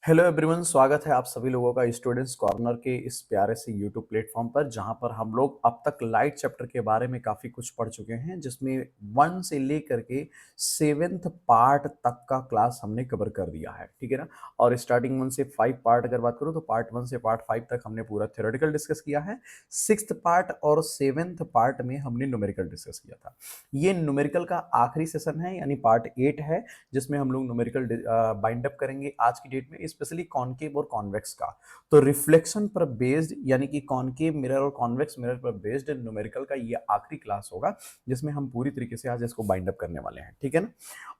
Hello everyone, स्वागत है आप सभी लोगों का स्टूडेंट्स कॉर्नर के इस प्यारे से यूट्यूब प्लेटफॉर्म पर, जहां पर हम लोग अब तक लाइट चैप्टर के बारे में काफ़ी कुछ पढ़ चुके हैं, जिसमें 1 से लेकर के 7th पार्ट तक का क्लास हमने कवर कर दिया है। ठीक है ना। और स्टार्टिंग 1 से 5 पार्ट अगर बात करूं तो पार्ट 1 से पार्ट 5 तक हमने पूरा थ्योरेटिकल डिस्कस किया है। 6th पार्ट और 7th पार्ट में हमने न्यूमेरिकल डिस्कस किया था। ये न्यूमेरिकल का आखिरी सेशन है, यानी पार्ट 8 है, जिसमें हम लोग न्यूमेरिकल बाइंड अप करेंगे आज की डेट में, स्पेशली कॉनकेव और कॉन्वेक्स का। तो रिफ्लेक्शन पर बेस्ड, यानी कि कॉनकेव मिरर और कॉन्वेक्स मिरर पर बेस्ड न्यूमेरिकल का ये आखिरी क्लास होगा, जिसमें हम पूरी तरीके से आज इसको बाइंड अप करने वाले हैं। ठीक है ना।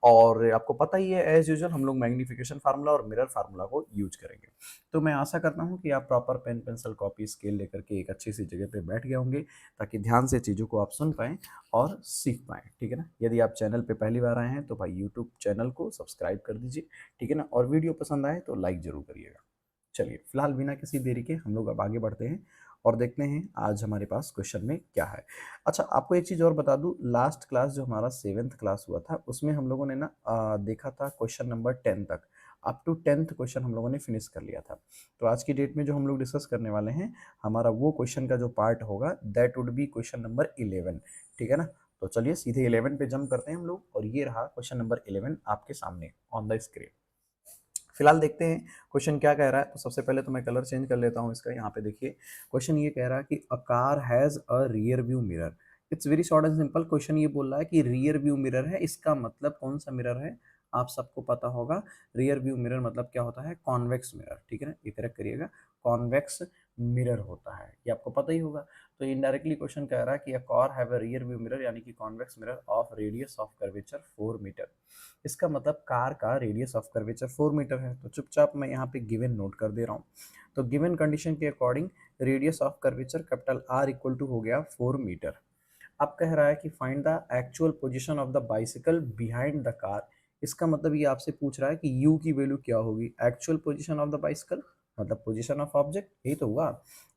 और आपको पता ही है, एज यूजुअल हम लोग मैग्निफिकेशन फार्मूला और मिरर फार्मूला को यूज करेंगे। तो मैं आशा करता हूं कि आप proper pen pencil copy scale लेकर के एक अच्छी सी जगह पे बैठ गए होंगे, ताकि ध्यान से चीज़ों को आप सुन पाएं और सीख पाएँ। ठीक है ना। यदि आप चैनल पे पहली बार आए हैं तो भाई यूट्यूब चैनल को सब्सक्राइब कर दीजिए। ठीक है ना। और वीडियो पसंद आए तो लाइक जरूर करिएगा। चलिए, फिलहाल बिना किसी देरी के हम लोग अब आगे बढ़ते हैं और देखते हैं आज हमारे पास क्वेश्चन में क्या है। अच्छा, आपको एक चीज़ और बता दूं, लास्ट क्लास जो हमारा 7th क्लास हुआ था, उसमें हम लोगों ने ना देखा था क्वेश्चन नंबर 10 तक। अप टू 10th क्वेश्चन हम लोगों ने फिनिश कर लिया था। तो आज की डेट में जो हम लोग डिस्कस करने वाले हैं, हमारा वो क्वेश्चन का जो पार्ट होगा, that would be question number 11। ठीक है ना। तो चलिए सीधे 11 पे जंप करते हैं हम लोग, और ये रहा क्वेश्चन नंबर 11 आपके सामने ऑन द स्क्रीन। फिलहाल देखते हैं क्वेश्चन क्या कह रहा है। तो सबसे पहले तो मैं कलर चेंज कर लेता हूं इसका। यहाँ पे देखिए, क्वेश्चन ये कह रहा है कि a car has a rear view mirror. It's very short and simple. Question ये बोल रहा है कि रियर व्यू मिरर है, इसका मतलब कौन सा मिरर है, आप सबको पता होगा। रियर व्यू मिरर मतलब क्या होता है, कॉन्वेक्स मिरर। ठीक है ना, ये करेक्ट करिएगा, कॉन्वेक्स मिरर होता है, ये आपको पता ही होगा। तो इनडायरेक्टली क्वेश्चन कह रहा है कि a car have a rear view mirror, यानी कि convex mirror of radius of curvature 4 metre. इसका मतलब कार का रेडियस ऑफ कर्वेचर 4 मीटर है। तो चुपचाप मैं यहाँ पे गिवन नोट कर दे रहा हूँ। तो गिवन कंडीशन के according radius of curvature capital R equal to हो गया 4 मीटर। अब कह रहा है कि find the actual position of the bicycle behind the car. इसका मतलब ये आपसे पूछ रहा है कि u की वैल्यू क्या होगी, actual position of the bicycle मतलब पोजीशन ऑफ ऑब्जेक्ट, यही तो हुआ।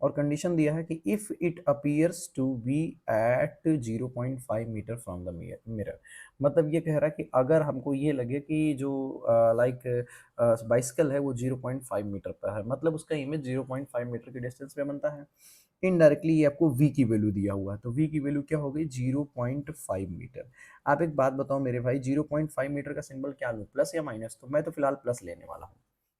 और कंडीशन दिया है कि if it appears to be at 0.5 metre from the mirror. मतलब ये कह रहा है कि अगर हमको ये लगे कि जो लाइक बाइसिकल है वो 0.5 मीटर पर है, मतलब उसका इमेज 0.5 मीटर की डिस्टेंस पे बनता है। इनडायरेक्टली ये आपको v की वैल्यू दिया हुआ है, तो v की वैल्यू क्या हो गई, 0.5 मीटर। आप एक बात बताओ मेरे भाई, 0.5 मीटर का सिंबल क्या लूँ, प्लस या माइनस? तो मैं तो फिलहाल प्लस लेने वाला हूँ।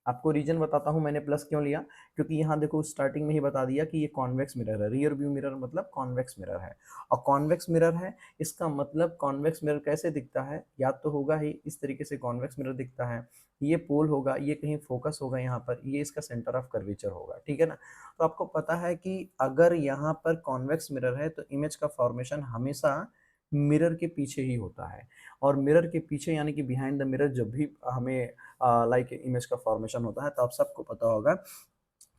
आपको रीजन बताता हूँ मैंने प्लस क्यों लिया। क्योंकि यहाँ देखो, स्टार्टिंग में ही बता दिया कि ये कॉन्वेक्स मिरर है, रियर व्यू मिरर मतलब कॉन्वेक्स मिरर है। और कॉन्वेक्स मिरर है, इसका मतलब कॉन्वेक्स मिरर कैसे दिखता है, याद तो होगा ही, इस तरीके से कॉन्वेक्स मिरर दिखता है। ये पोल होगा, ये कहीं फोकस होगा यहाँ पर, ये इसका सेंटर ऑफ कर्वेचर होगा। ठीक है ना। तो आपको पता है कि अगर यहाँ पर कॉन्वेक्स मिरर है तो इमेज का फॉर्मेशन हमेशा मिरर के पीछे ही होता है। और मिरर के पीछे यानी कि बिहाइंड द मिरर जब भी हमें लाइक इमेज का फॉर्मेशन होता है, तो आप सबको पता होगा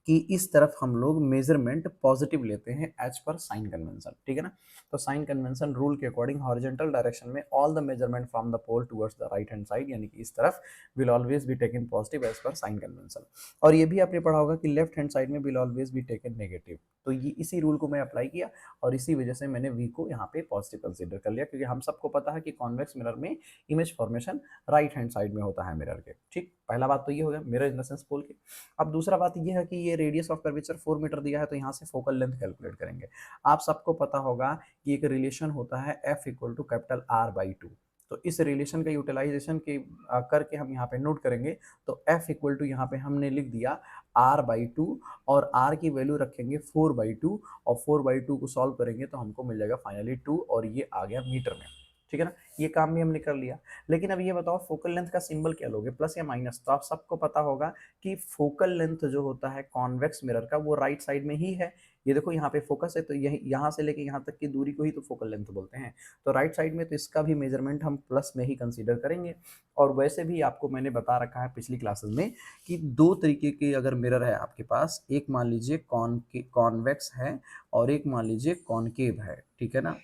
कि इस तरफ हम लोग मेजरमेंट पॉजिटिव लेते हैं एज पर साइन कन्वेंशन। ठीक है ना। तो साइन कन्वेंशन रूल के अकॉर्डिंग हॉरिजॉन्टल डायरेक्शन में all the measurement from the pole towards the right hand side, यानी कि इस तरफ, will always be taken positive as per sign convention. और ये भी आपने पढ़ा होगा कि लेफ्ट हैंड साइड में will always be taken negative. तो ये इसी रूल को मैं अप्लाई किया, और इसी वजह से मैंने वी को यहाँ पे पॉजिटिव कंसीडर कर लिया, क्योंकि हम सबको पता है कि कॉन्वेक्स मिरर में image formation right hand side में होता है मिरर के। ठीक, पहला बात तो ये हो गया मिरर इन द सेंस पोल के। अब दूसरा बात ये है कि ये रेडियस ऑफ कर्वेचर 4 मीटर दिया है, तो यहाँ से फोकल लेंथ कैलकुलेट करेंगे। आप सबको पता होगा कि एक रिलेशन होता है F equal to capital R/2। तो इस रिलेशन का यूटिलाइजेशन के करके हम यहाँ पे नोट करेंगे। तो F इक्वल टू यहाँ पे हमने लिख दिया R/2, और R की वैल्यू रखेंगे 4/2, और 4/2 को सॉल्व करेंगे तो हमको मिल जाएगा फाइनली 2, और ये आ गया मीटर में। ठीक है ना। ये काम भी हमने कर लिया। लेकिन अब ये बताओ, फोकल लेंथ का सिंबल क्या लोगे, प्लस या माइनस? तो आप सबको पता होगा कि फोकल लेंथ जो होता है कॉन्वेक्स मिरर का, वो राइट साइड में ही है। ये देखो यहाँ पे फोकस है, तो यही यहाँ से लेके यहाँ तक की दूरी को ही तो फोकल लेंथ बोलते हैं। तो राइट साइड में, तो इसका भी मेजरमेंट हम प्लस में ही कंसीडर करेंगे। और वैसे भी आपको मैंने बता रखा है पिछली क्लासेस में कि दो तरीके के अगर मिरर है आपके पास, एक मान लीजिए कॉन्वेक्स है, और एक मान लीजिए कॉनकेव है। ठीक है ना।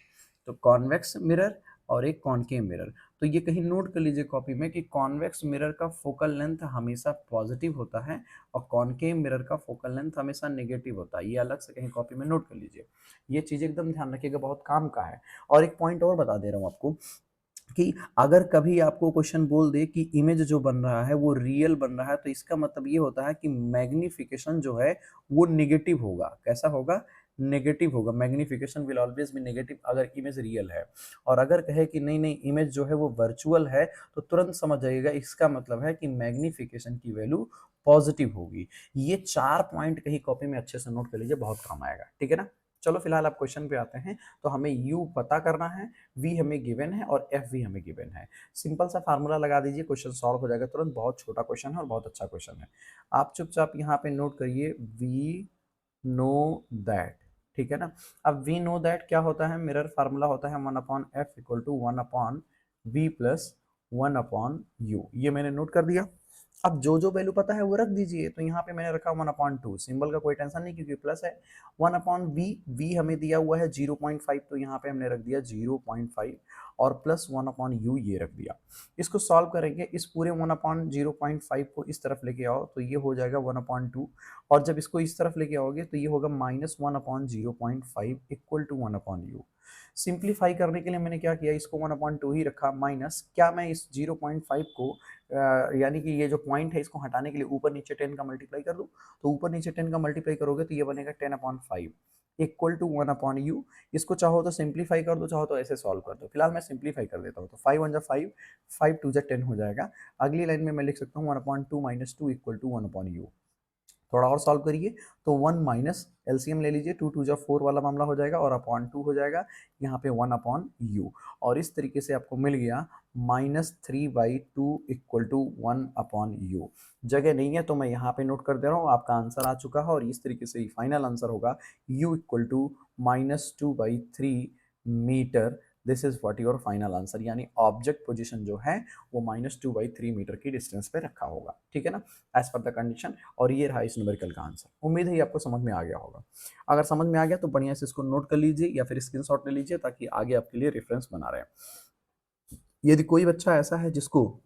तो कॉन्वेक्स मिरर और एक कॉनकेव मिरर। तो ये कहीं नोट कर लीजिए कॉपी में कि कॉन्वेक्स मिरर का फोकल लेंथ हमेशा पॉजिटिव होता है, और कॉनकेव मिरर का फोकल लेंथ हमेशा नेगेटिव होता है। ये अलग से कहीं कॉपी में नोट कर लीजिए। ये चीज़ एकदम ध्यान रखिएगा, बहुत काम का है। और एक पॉइंट और बता दे रहा हूँ आपको, कि अगर कभी आपको क्वेश्चन बोल दे कि इमेज जो बन रहा है वो रियल बन रहा है, तो इसका मतलब ये होता है कि मैग्निफिकेशन जो है वो नेगेटिव होगा। कैसा होगा? नेगेटिव होगा। Magnification will always B negative अगर इमेज रियल है। और अगर कहे कि नहीं नहीं इमेज जो है वो वर्चुअल है, तो तुरंत समझ जाइएगा इसका मतलब है कि मैग्निफिकेशन की वैल्यू पॉजिटिव होगी। ये 4 पॉइंट कहीं कॉपी में अच्छे से नोट कर लीजिए, बहुत काम आएगा। ठीक है ना? चलो फिलहाल आप क्वेश्चन पे आते हैं। तो हमें u पता करना है, v हमें गिवन है और f भी हमें गिवन है। सिंपल सा फार्मूला लगा दीजिए, क्वेश्चन सॉल्व हो जाएगा तुरंत। बहुत छोटा क्वेश्चन है और बहुत अच्छा क्वेश्चन है। आप चुपचाप यहाँ पे नोट करिए, वी नो दैट। ठीक है ना? अब वी नो दैट क्या होता है? मिरर फार्मूला होता है 1/f=1/v+1/u। ये मैंने नोट कर दिया। अब जो जो वैल्यू पता है वो रख दीजिए। तो यहाँ पे मैंने रखा 1/2, सिंबल का कोई टेंशन नहीं क्योंकि प्लस है। 1/v, v हमें दिया हुआ है 0.5, तो यहाँ पे हमने रख दिया 0.5 और प्लस 1/u ये रख दिया। इसको सॉल्व करेंगे, इस पूरे 1/0.5 को इस तरफ लेके आओ तो ये हो जाएगा 1/2, और जब इसको इस तरफ लेके आओगे तो ये होगा -1/0.5 इक्वल टू 1/u। सिंप्लीफाई करने के लिए मैंने क्या किया, इसको 1/2 ही रखा, माइनस क्या मैं इस 0.5 को यानी कि ये जो पॉइंट है इसको हटाने के लिए ऊपर नीचे 10 का मल्टीप्लाई कर दूं। तो ऊपर नीचे 10 का मल्टीप्लाई करोगे तो ये बनेगा 10/5 इक्वल टू 1/u। इसको चाहो तो सिंप्लीफाई कर दो, चाहो तो ऐसे सॉल्व कर दो। फिलहाल मैं सिंप्लीफाई कर देता हूँ। तो 5 वन जा 5, 5 टू जा 10 हो जाएगा। अगली लाइन में मैं लिख सकता हूँ 1/2 - 2 इक्वल टू 1/u। थोड़ा और सॉल्व करिए तो 1 माइनस एलसीएम ले लीजिए, 2 टू जा 4 वाला मामला हो जाएगा और अपॉन 2 हो जाएगा, यहाँ पे 1/u। और इस तरीके से आपको मिल गया -3/2 इक्वल टू 1/u। जगह नहीं है तो मैं यहाँ पे नोट कर दे रहा हूँ, आपका आंसर आ चुका है। और इस तरीके से फाइनल आंसर होगा u equal to -2/3 metre. This is what your final answer, यानी ऑब्जेक्ट पोजीशन जो है वो -2/3 मीटर की डिस्टेंस पे रखा होगा। ठीक है ना? As per the condition. और ये रहा इस न्यूमेरिकल का आंसर। उम्मीद है ये आपको समझ में आ गया होगा। अगर समझ में आ गया तो बढ़िया से इसको नोट कर लीजिए या फिर स्क्रीनशॉट ले लीजिए ताकि आगे आपके लिए रेफरेंस बना रहे। यदि कोई बच्चा ऐसा है जिसको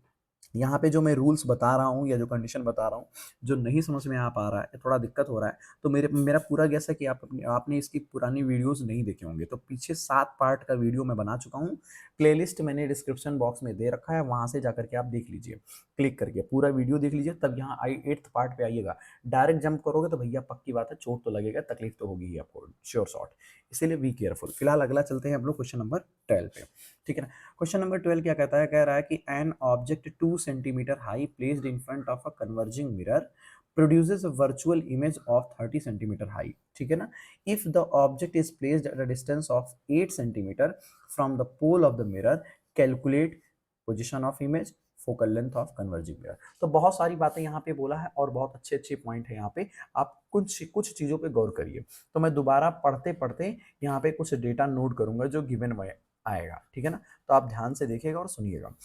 यहाँ पे जो मैं रूल्स बता रहा हूँ या जो कंडीशन बता रहा हूँ जो नहीं समझ में आ पा रहा है, थोड़ा दिक्कत हो रहा है, तो मेरा पूरा गेस है कि आपने इसकी पुरानी वीडियोस नहीं देखे होंगे। तो पीछे 7 पार्ट का वीडियो मैं बना चुका हूँ। प्लेलिस्ट मैंने डिस्क्रिप्शन बॉक्स में दे रखा है, वहां से जाकर के आप देख लीजिए। क्लिक करके पूरा वीडियो देख लीजिए, तब यहाँ 8th पार्ट पे आइएगा। डायरेक्ट जंप करोगे तो भैया पक्की बात है चोट तो लगेगा, तकलीफ तो होगी ही आपको, श्योर शॉट। इसीलिए बी केयरफुल। फिलहाल अगला चलते हैं हम लोग क्वेश्चन नंबर 12 पे। ठीक है ना? क्वेश्चन नंबर 12 क्या कहता है? कह रहा है कि an object 2 centimetre high placed in front of a converging mirror produces a virtual image of 30 centimeter high. ठीक है ना? If the object is placed at a distance of 8 centimeter from the pole of the mirror, calculate position of image, focal length of converging mirror. तो बहुत सारी बातें यहाँ पे बोला है और बहुत अच्छे अच्छे पॉइंट है यहाँ पे। आप कुछ कुछ चीजों पे गौर करिए। तो मैं दोबारा पढ़ते पढ़ते यहाँ पे कुछ डेटा नोट करूंगा जो गिवन में आएगा। ठीक है ना? तो आप ध्यान से देखिएगा और सुनिएगा।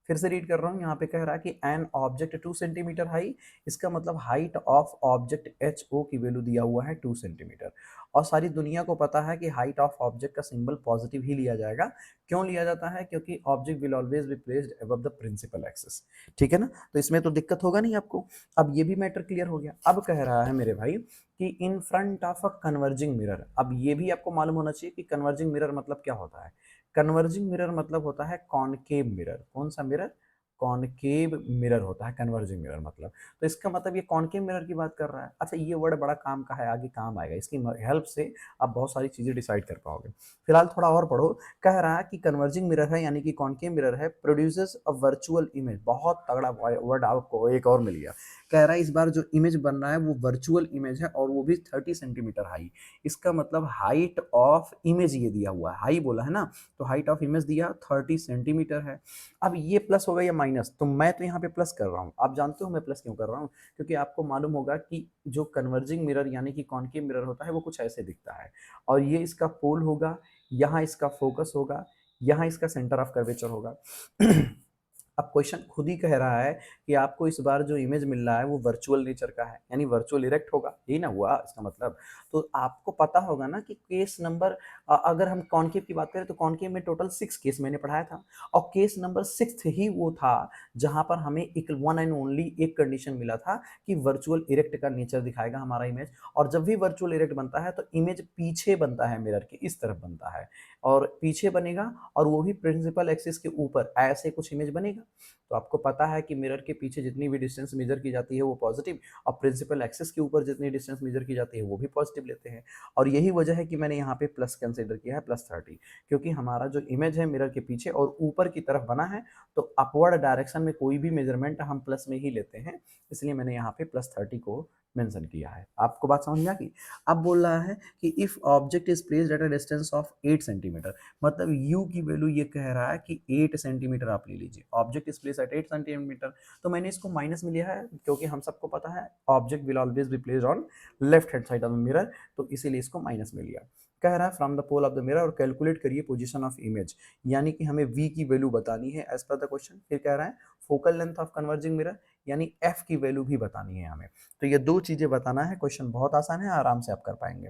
फिर से रीड कर रहा हूँ। यहाँ पे कह रहा है कि एन ऑब्जेक्ट 2 सेंटीमीटर हाई, इसका मतलब height of object H O की वैल्यू दिया हुआ है 2 सेंटीमीटर। और सारी दुनिया को पता है कि हाइट ऑफ ऑब्जेक्ट का सिंबल पॉजिटिव ही लिया जाएगा। क्यों लिया जाता है? क्योंकि object will always be placed above the principal axis. ठीक है ना? तो इसमें तो दिक्कत होगा नहीं आपको। अब ये भी मैटर क्लियर हो गया। अब कह रहा है मेरे भाई कि इन front of a converging mirror. अब ये भी आपको मालूम होना चाहिए कि कन्वर्जिंग मिरर मतलब क्या होता है। कन्वर्जिंग मिरर मतलब होता है कॉनकेव मिरर। कौन सा मिरर? कॉनकेव मिरर होता है कन्वर्जिंग मिरर मतलब। तो इसका मतलब ये कॉनकेव मिरर की बात कर रहा है। अच्छा, ये वर्ड बड़ा काम का है, आगे काम आएगा। इसकी हेल्प से आप बहुत सारी चीजें डिसाइड कर पाओगे। फिलहाल थोड़ा और पढ़ो। कह रहा है कि कन्वर्जिंग मिरर है यानी कि कॉनकेव मिरर है, प्रोड्यूसेस अ वर्चुअल इमेज। बहुत तगड़ा वर्ड आपको एक और मिल गया। कह रहा है इस बार जो इमेज बन रहा है वो वर्चुअल इमेज है और वो भी 30 सेंटीमीटर हाई। इसका मतलब हाइट ऑफ इमेज ये दिया हुआ है, हाई बोला है ना, तो हाइट ऑफ इमेज दिया 30 सेंटीमीटर है। अब ये प्लस होगा या माइनस? तो मैं तो यहाँ पे प्लस कर रहा हूँ। आप जानते हो मैं प्लस क्यों कर रहा हूँ? क्योंकि आपको मालूम होगा कि जो कन्वर्जिंग मिरर यानी कि कॉनकेव मिरर होता है वो कुछ ऐसे दिखता है। और ये इसका पोल होगा, यहाँ इसका फोकस होगा, यहाँ इसका सेंटर ऑफ कर्वेचर होगा। अब क्वेश्चन खुद ही कह रहा है कि आपको इस बार जो इमेज मिल रहा है वो वर्चुअल नेचर का है, यानी वर्चुअल इरेक्ट होगा, यही ना हुआ इसका मतलब। तो आपको पता होगा ना कि केस नंबर, अगर हम कॉनकेव की बात करें तो कॉनकेव में टोटल 6 केस मैंने पढ़ाया था, और केस नंबर 6 ही वो था जहां पर हमें एक वन एंड ओनली एक कंडीशन मिला था कि वर्चुअल इरेक्ट का नेचर दिखाएगा हमारा इमेज। और जब भी वर्चुअल इरेक्ट बनता है तो इमेज पीछे बनता है, मिरर के इस तरफ बनता है, और पीछे बनेगा, और वो भी प्रिंसिपल एक्सिस के ऊपर ऐसे कुछ इमेज बनेगा। तो आपको पता है कि मिरर के पीछे जितनी भी डिस्टेंस मेजर की जाती है वो पॉजिटिव, और प्रिंसिपल एक्सिस के ऊपर जितनी डिस्टेंस मेजर की जाती है वो भी पॉजिटिव लेते हैं। और यही वजह है कि मैंने यहाँ पे प्लस कंसिडर किया है, +30, क्योंकि हमारा जो इमेज है मिरर के पीछे और ऊपर की तरफ बना है, तो अपवर्ड डायरेक्शन में कोई भी मेजरमेंट हम प्लस में ही लेते हैं, इसलिए मैंने यहाँ पे +30 को मेंशन किया है। आपको बात समझ में आ गई? अब बोल रहा है कि if object is placed at a distance of 8 centimetre, मतलब u की वैल्यू ये कह रहा है कि 8 सेंटीमीटर आप ले लीजिए, object is placed at 8 centimetre, तो मैंने इसको माइनस में लिया है क्योंकि हम सबको पता है object will always be placed on left hand side of the mirror, तो इसीलिए इसको माइनस में लिया। कह रहा है from the pole of the mirror और कैलकुलेट करिए पोजीशन ऑफ इमेज, यानी कि हमें v की वैल्यू बतानी है एज पर द क्वेश्चन। फिर कह रहा है focal length of converging mirror, यानी f की वैल्यू भी बतानी है हमें। तो ये दो चीजें बताना है, क्वेश्चन बहुत आसान है, आराम से आप कर पाएंगे।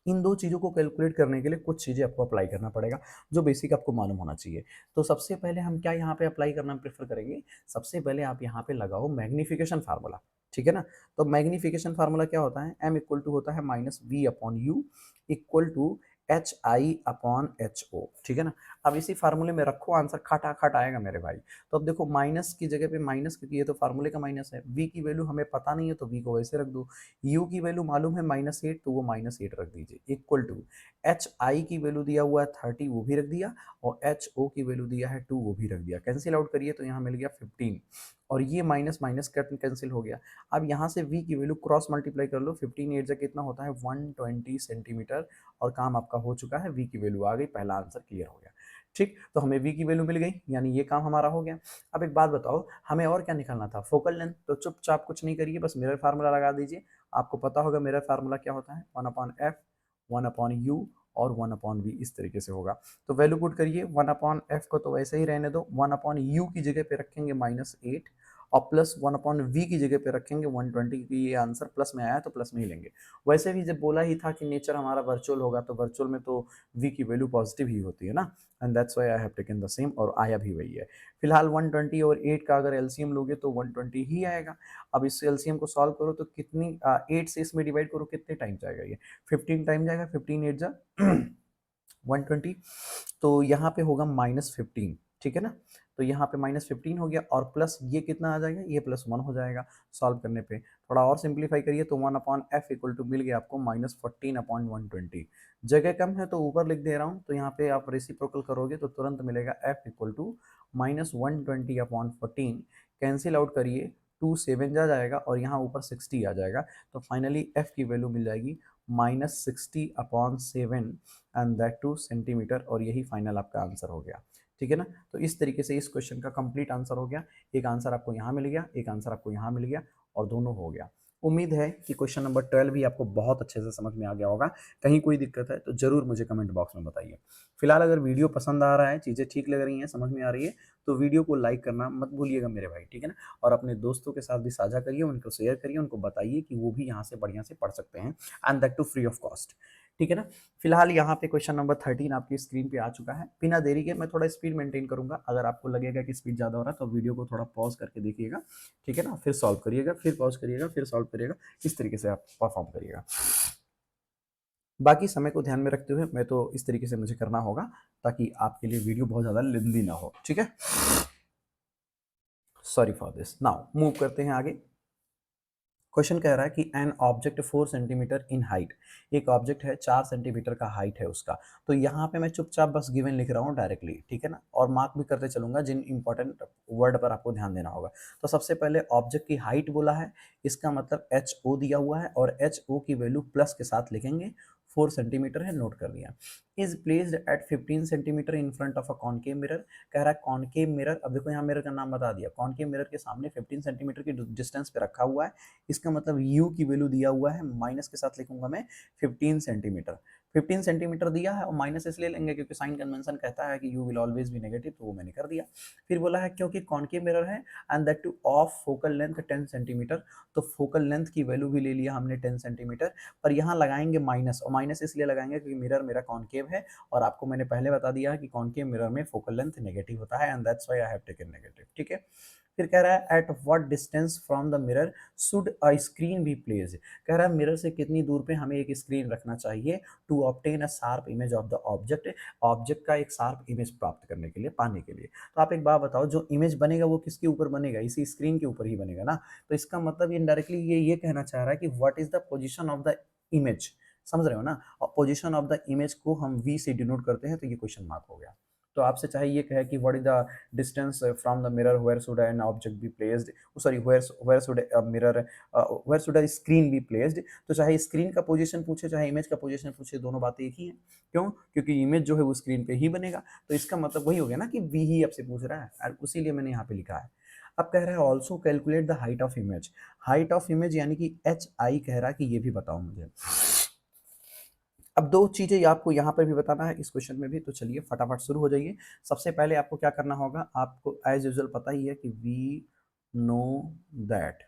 इन दो चीज़ों को कैलकुलेट करने के लिए कुछ चीज़ें आपको अप्लाई करना पड़ेगा, जो बेसिक आपको मालूम होना चाहिए। तो सबसे पहले हम क्या यहाँ पे अप्लाई करना प्रेफर करेंगे, सबसे पहले आप यहाँ पे लगाओ मैग्नीफिकेशन फार्मूला, ठीक है ना। तो मैग्नीफिकेशन फार्मूला क्या होता है, m इक्वल टू होता है -v/u इक्वल टू HI/HO, ठीक है ना। अब इसी फार्मूले में रखो, आंसर खटाखट आएगा मेरे भाई। तो अब देखो माइनस की जगह पे माइनस, क्योंकि ये तो फार्मूले का माइनस है, v की वैल्यू हमें पता नहीं है तो v को वैसे रख दो, u की वैल्यू मालूम है -8 तो वो -8 रख दीजिए, इक्वल टू hi की वैल्यू दिया हुआ है 30 वो भी रख दिया, और ho की वैल्यू दिया है 2 वो भी रख दिया। कैंसिल आउट करिए तो यहाँ मिल गया 15, और ये माइनस माइनस कैंसिल हो गया। अब यहाँ से v की वैल्यू क्रॉस मल्टीप्लाई कर लो, 15 8 कितना होता है 120 सेंटीमीटर, और काम आपका हो चुका है, v की वैल्यू आ गई, पहला आंसर क्लियर हो गया। ठीक, तो हमें v की वैल्यू मिल गई, यानी ये काम हमारा हो गया। अब एक बात बताओ, हमें और क्या निकालना था, फोकल लेंथ। तो चुपचाप कुछ नहीं करिए, बस मिरर फार्मूला लगा दीजिए। आपको पता होगा मिरर फार्मूला क्या होता है, 1/f 1/u और 1/v, इस तरीके से होगा। तो वैल्यू पुट करिए, 1/f को तो वैसे ही रहने दो, 1/u की जगह पे रखेंगे -8, और प्लस 1/v की जगह पे रखेंगे 120, क्योंकि ये आंसर प्लस में आया तो प्लस में ही लेंगे। वैसे भी जब बोला ही था कि नेचर हमारा वर्चुअल होगा, तो वर्चुअल में तो v की वैल्यू पॉजिटिव ही होती है ना, and that's why I have taken the same, और आया भी वही है। फिलहाल 120 और 8 का अगर एलसीएम लोगे तो 120 ही आएगा। अब इस एलसीएम को सॉल्व करो तो कितनी 8 से इसमें डिवाइड करो, कितने टाइम जाएगा, ये 15 टाइम जाएगा, 15 8 जा 120, तो यहाँ पे होगा -15, ठीक है ना। तो यहाँ पे -15 हो गया, और प्लस ये कितना आ जाएगा, ये +1 हो जाएगा। सॉल्व करने पे थोड़ा और सिंप्लीफाई करिए तो 1/f इक्वल टू मिल गया आपको -14/120। जगह कम है तो ऊपर लिख दे रहा हूँ, तो यहाँ पे आप रेसिप्रोकल करोगे तो तुरंत मिलेगा f equal to -120/14। Cancel out करिए, 2 7 जा जाएगा, और यहाँ ऊपर 60 आ जाएगा, तो फाइनली f की वैल्यू मिल जाएगी -60/7, एंड दैट टू सेंटीमीटर, और यही फाइनल आपका आंसर हो गया, ठीक है ना। तो इस तरीके से इस क्वेश्चन का कंप्लीट आंसर हो गया। एक आंसर आपको यहाँ मिल गया, एक आंसर आपको यहाँ मिल गया, और दोनों हो गया। उम्मीद है कि क्वेश्चन नंबर 12 भी आपको बहुत अच्छे से समझ में आ गया होगा। कहीं कोई दिक्कत है तो जरूर मुझे कमेंट बॉक्स में बताइए। फिलहाल अगर वीडियो पसंद आ रहा है, चीज़ें ठीक लग रही हैं, समझ में आ रही है, तो वीडियो को लाइक करना मत भूलिएगा मेरे भाई, ठीक है ना। और अपने दोस्तों के साथ भी साझा करिए, उनको शेयर करिए, उनको बताइए कि वो भी यहाँ से बढ़िया से पढ़ सकते हैं, and that too free of cost, ठीक है ना। फिलहाल यहाँ पे क्वेश्चन नंबर 13 आपकी स्क्रीन पे आ चुका है। बिना देरी के मैं थोड़ा स्पीड मेंटेन करूंगा, अगर आपको लगेगा कि स्पीड ज़्यादा हो रहा है तो वीडियो को थोड़ा पॉज करके देखिएगा, ठीक है ना, फिर सॉल्व करिएगा, फिर पॉज करिएगा, फिर सॉल्व करिएगा, इस तरीके से आप परफॉर्म करिएगा। बाकी समय को ध्यान में रखते हुए मैं तो इस तरीके से मुझे करना होगा, ताकि आपके लिए वीडियो बहुत ज़्यादा लेंदी ना हो, ठीक है। Sorry for this. Now move करते हैं आगे। क्वेश्चन कह रहा है कि an object 4 centimetre in height, एक ऑब्जेक्ट है 4 सेंटीमीटर का हाइट है उसका। तो यहाँ पे मैं चुपचाप बस गिवन लिख रहा हूँ डायरेक्टली, ठीक है ना, और मार्क भी करते चलूंगा जिन इंपॉर्टेंट वर्ड पर आपको ध्यान देना होगा। तो सबसे पहले ऑब्जेक्ट की हाइट बोला है, इसका मतलब एच ओ दिया हुआ है, और एच ओ की वैल्यू प्लस के साथ लिखेंगे, 4 सेंटीमीटर है, नोट कर लिया। Is placed at 15 centimetre in front of a concave mirror, कह रहा है कॉनकेव मिरर। अब देखो यहाँ मिरर का नाम बता दिया, कॉनकेव मिरर के सामने 15 सेंटीमीटर की डिस्टेंस पे रखा हुआ है। इसका मतलब u की वैल्यू दिया हुआ है, माइनस के साथ लिखूंगा मैं 15 सेंटीमीटर। 15 सेंटीमीटर दिया है और माइनस इसलिए लेंगे क्योंकि साइन कन्वेंशन कहता है कि you will always B negative, तो वो मैंने कर दिया। फिर बोला है क्योंकि कॉनकेव मिरर है and that two of focal length 10 centimetre, तो फोकल लेंथ की वैल्यू भी ले लिया हमने 10 सेंटीमीटर, पर यहाँ लगाएंगे माइनस, और माइनस इसलिए लगाएंगे क्योंकि मिरर मेरा कॉनकेव है और आपको मैंने पहले बता दिया है कि कॉनकेव मिरर में फोकल लेंथ नेगेटिव होता है and that's why I have taken negative. ठीक है, फिर कह रहा है at what distance from the mirror should a screen be placed, कह रहा है मिरर से कितनी दूर पे हमें एक स्क्रीन रखना चाहिए to obtain a sharp image of the object, object का एक शार्प इमेज प्राप्त करने के लिए, पाने के लिए। तो आप एक बात बताओ, जो इमेज बनेगा वो किसके ऊपर बनेगा, इसी स्क्रीन के ऊपर ही बनेगा ना, तो इसका मतलब इनडायरेक्टली ये कहना चाह रहा है कि what is the position of the image, समझ रहे हो ना, और पोजिशन ऑफ द इमेज को हम वी से डिनोट करते हैं, तो ये क्वेश्चन मार्क हो गया। तो आपसे चाहे ये कहे कि what is the distance from the mirror where should an object be placed, sorry where should a mirror where should a screen be placed, तो चाहे स्क्रीन का पोजीशन पूछे चाहे इमेज का पोजीशन पूछे, दोनों बातें एक ही हैं। क्यों? क्योंकि इमेज जो है वो स्क्रीन पे ही बनेगा, तो इसका मतलब वही हो गया ना कि वी ही आपसे पूछ रहा है, और उसीलिए मैंने यहाँ पे लिखा है। अब कह रहा है also calculate the height of image, height of image यानी कि एच आई कह रहा है कि ये भी बताओ मुझे। अब दो चीजें आपको यहाँ पर भी बताना है इस क्वेश्चन में भी, तो चलिए फटाफट शुरू हो जाइए। सबसे पहले आपको क्या करना होगा, आपको एज यूजुअल पता ही है कि वी नो दैट,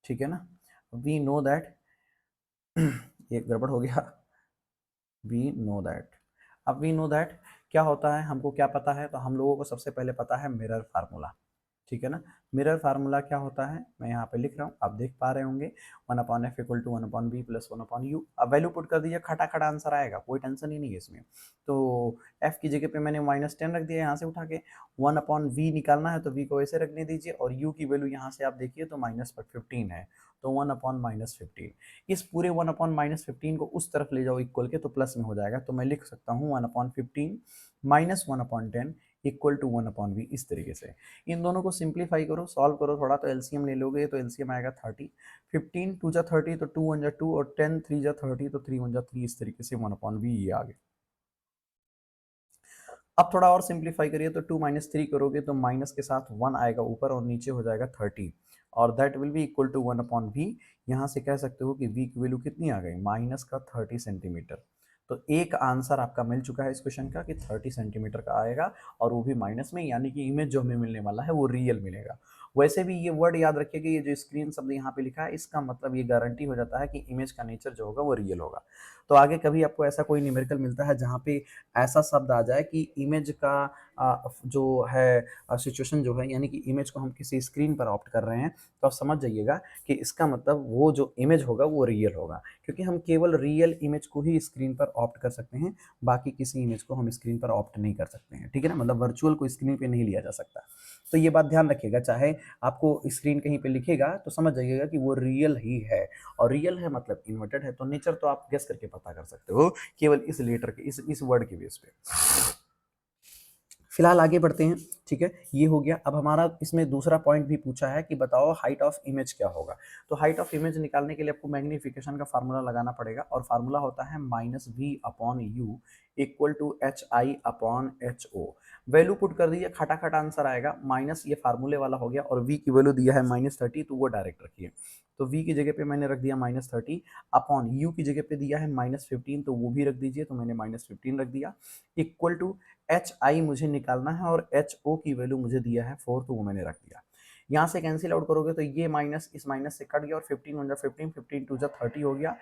ठीक है ना, वी नो दैट एक गड़बड़ हो गया, वी नो दैट। अब वी नो दैट क्या होता है, हमको क्या पता है, तो हम लोगों को सबसे पहले पता है मिरर फार्मूला, ठीक है ना। मिरर फार्मूला क्या होता है, मैं यहाँ पे लिख रहा हूँ, आप देख पा रहे होंगे, 1/f equal to 1/b plus 1/u। अब वैल्यू पुट कर दीजिए, खटा खटा आंसर आएगा, कोई टेंशन ही नहीं है इसमें। तो f की जगह पे मैंने -10 रख दिया यहाँ से उठा के, 1/v निकालना है तो v को ऐसे रखने दीजिए, और u की वैल्यू यहाँ से आप देखिए तो -15 है, तो 1/-15, इस पूरे 1/-15 को उस तरफ ले जाओ इक्वल के, तो प्लस में हो जाएगा, तो मैं लिख सकता हूँ 1/15 -1/10 इक्वल टू 1/v, इस तरीके से। इन दोनों को सिंप्लीफाई करो, सॉल्व करो थोड़ा, तो एलसीएम ले लोगे तो एलसीएम आएगा 30, 15 2 जा 30 तो 2 1 जा 2, और 10 3 जा 30 तो 3 1 जा 3, इस तरीके से 1/v ये आ गया। अब थोड़ा और सिंप्लीफाई करिए, तो 2 -3 करोगे तो माइनस के साथ 1 आएगा ऊपर और नीचे हो जाएगा 30, और that will be equal to 1/v। यहाँ से कह सकते हो कि v की वैल्यू कितनी आ गई, माइनस का 30 सेंटीमीटर। तो एक आंसर आपका मिल चुका है इस क्वेश्चन का कि 30 सेंटीमीटर का आएगा, और वो भी माइनस में, यानी कि इमेज जो हमें मिलने वाला है वो रियल मिलेगा। वैसे भी ये वर्ड याद रखिए कि ये जो स्क्रीन शब्द यहाँ पे लिखा है, इसका मतलब ये गारंटी हो जाता है कि इमेज का नेचर जो होगा वो रियल होगा। तो आगे कभी आपको ऐसा कोई न्यूमेरिकल मिलता है जहाँ पे ऐसा शब्द आ जाए कि इमेज का जो है सिचुएशन जो है, यानी कि इमेज को हम किसी स्क्रीन पर ऑप्ट कर रहे हैं, तो आप समझ जाइएगा कि इसका मतलब वो जो इमेज होगा वो रियल होगा, क्योंकि हम केवल रियल इमेज को ही स्क्रीन पर ऑप्ट कर सकते हैं, बाकी किसी इमेज को हम स्क्रीन पर ऑप्ट नहीं कर सकते हैं, ठीक है ना, मतलब वर्चुअल को स्क्रीन पे नहीं लिया जा सकता। तो ये बात ध्यान रखिएगा, चाहे आपको स्क्रीन कहीं पे लिखेगा तो समझ जाइएगा कि वो रियल ही है, और रियल है मतलब इन्वर्टेड है, तो नेचर तो आप गेस करके पता कर सकते हो केवल इस लेटर के, इस वर्ड के बेस पे। फिलहाल आगे बढ़ते हैं, ठीक है, ये हो गया। अब हमारा इसमें दूसरा पॉइंट भी पूछा है कि बताओ हाइट ऑफ इमेज क्या होगा। तो हाइट ऑफ इमेज निकालने के लिए आपको मैग्नीफिकेशन का फार्मूला लगाना पड़ेगा, और फार्मूला होता है -v/u equal to hi/ho। Value put कर दीजिए, खटा खटा आंसर आएगा, माइनस ये फार्मूले वाला हो गया, और v की वैल्यू दिया है -30, तो वो डायरेक्ट रखिए, तो v की जगह पे मैंने रख दिया -30, अपॉन u की जगह पे दिया है -15, तो वो भी रख दीजिए, तो मैंने -15 रख दिया, इक्वल टू एच आई मुझे निकालना है, और एच ओ की वैल्यू मुझे दिया है 4, तो वो मैंने रख दिया। यहाँ से कैंसिल आउट करोगे तो ये माइनस इस माइनस से कट गया, और 15 1 जा 15, 15 2 जा 30 हो गया।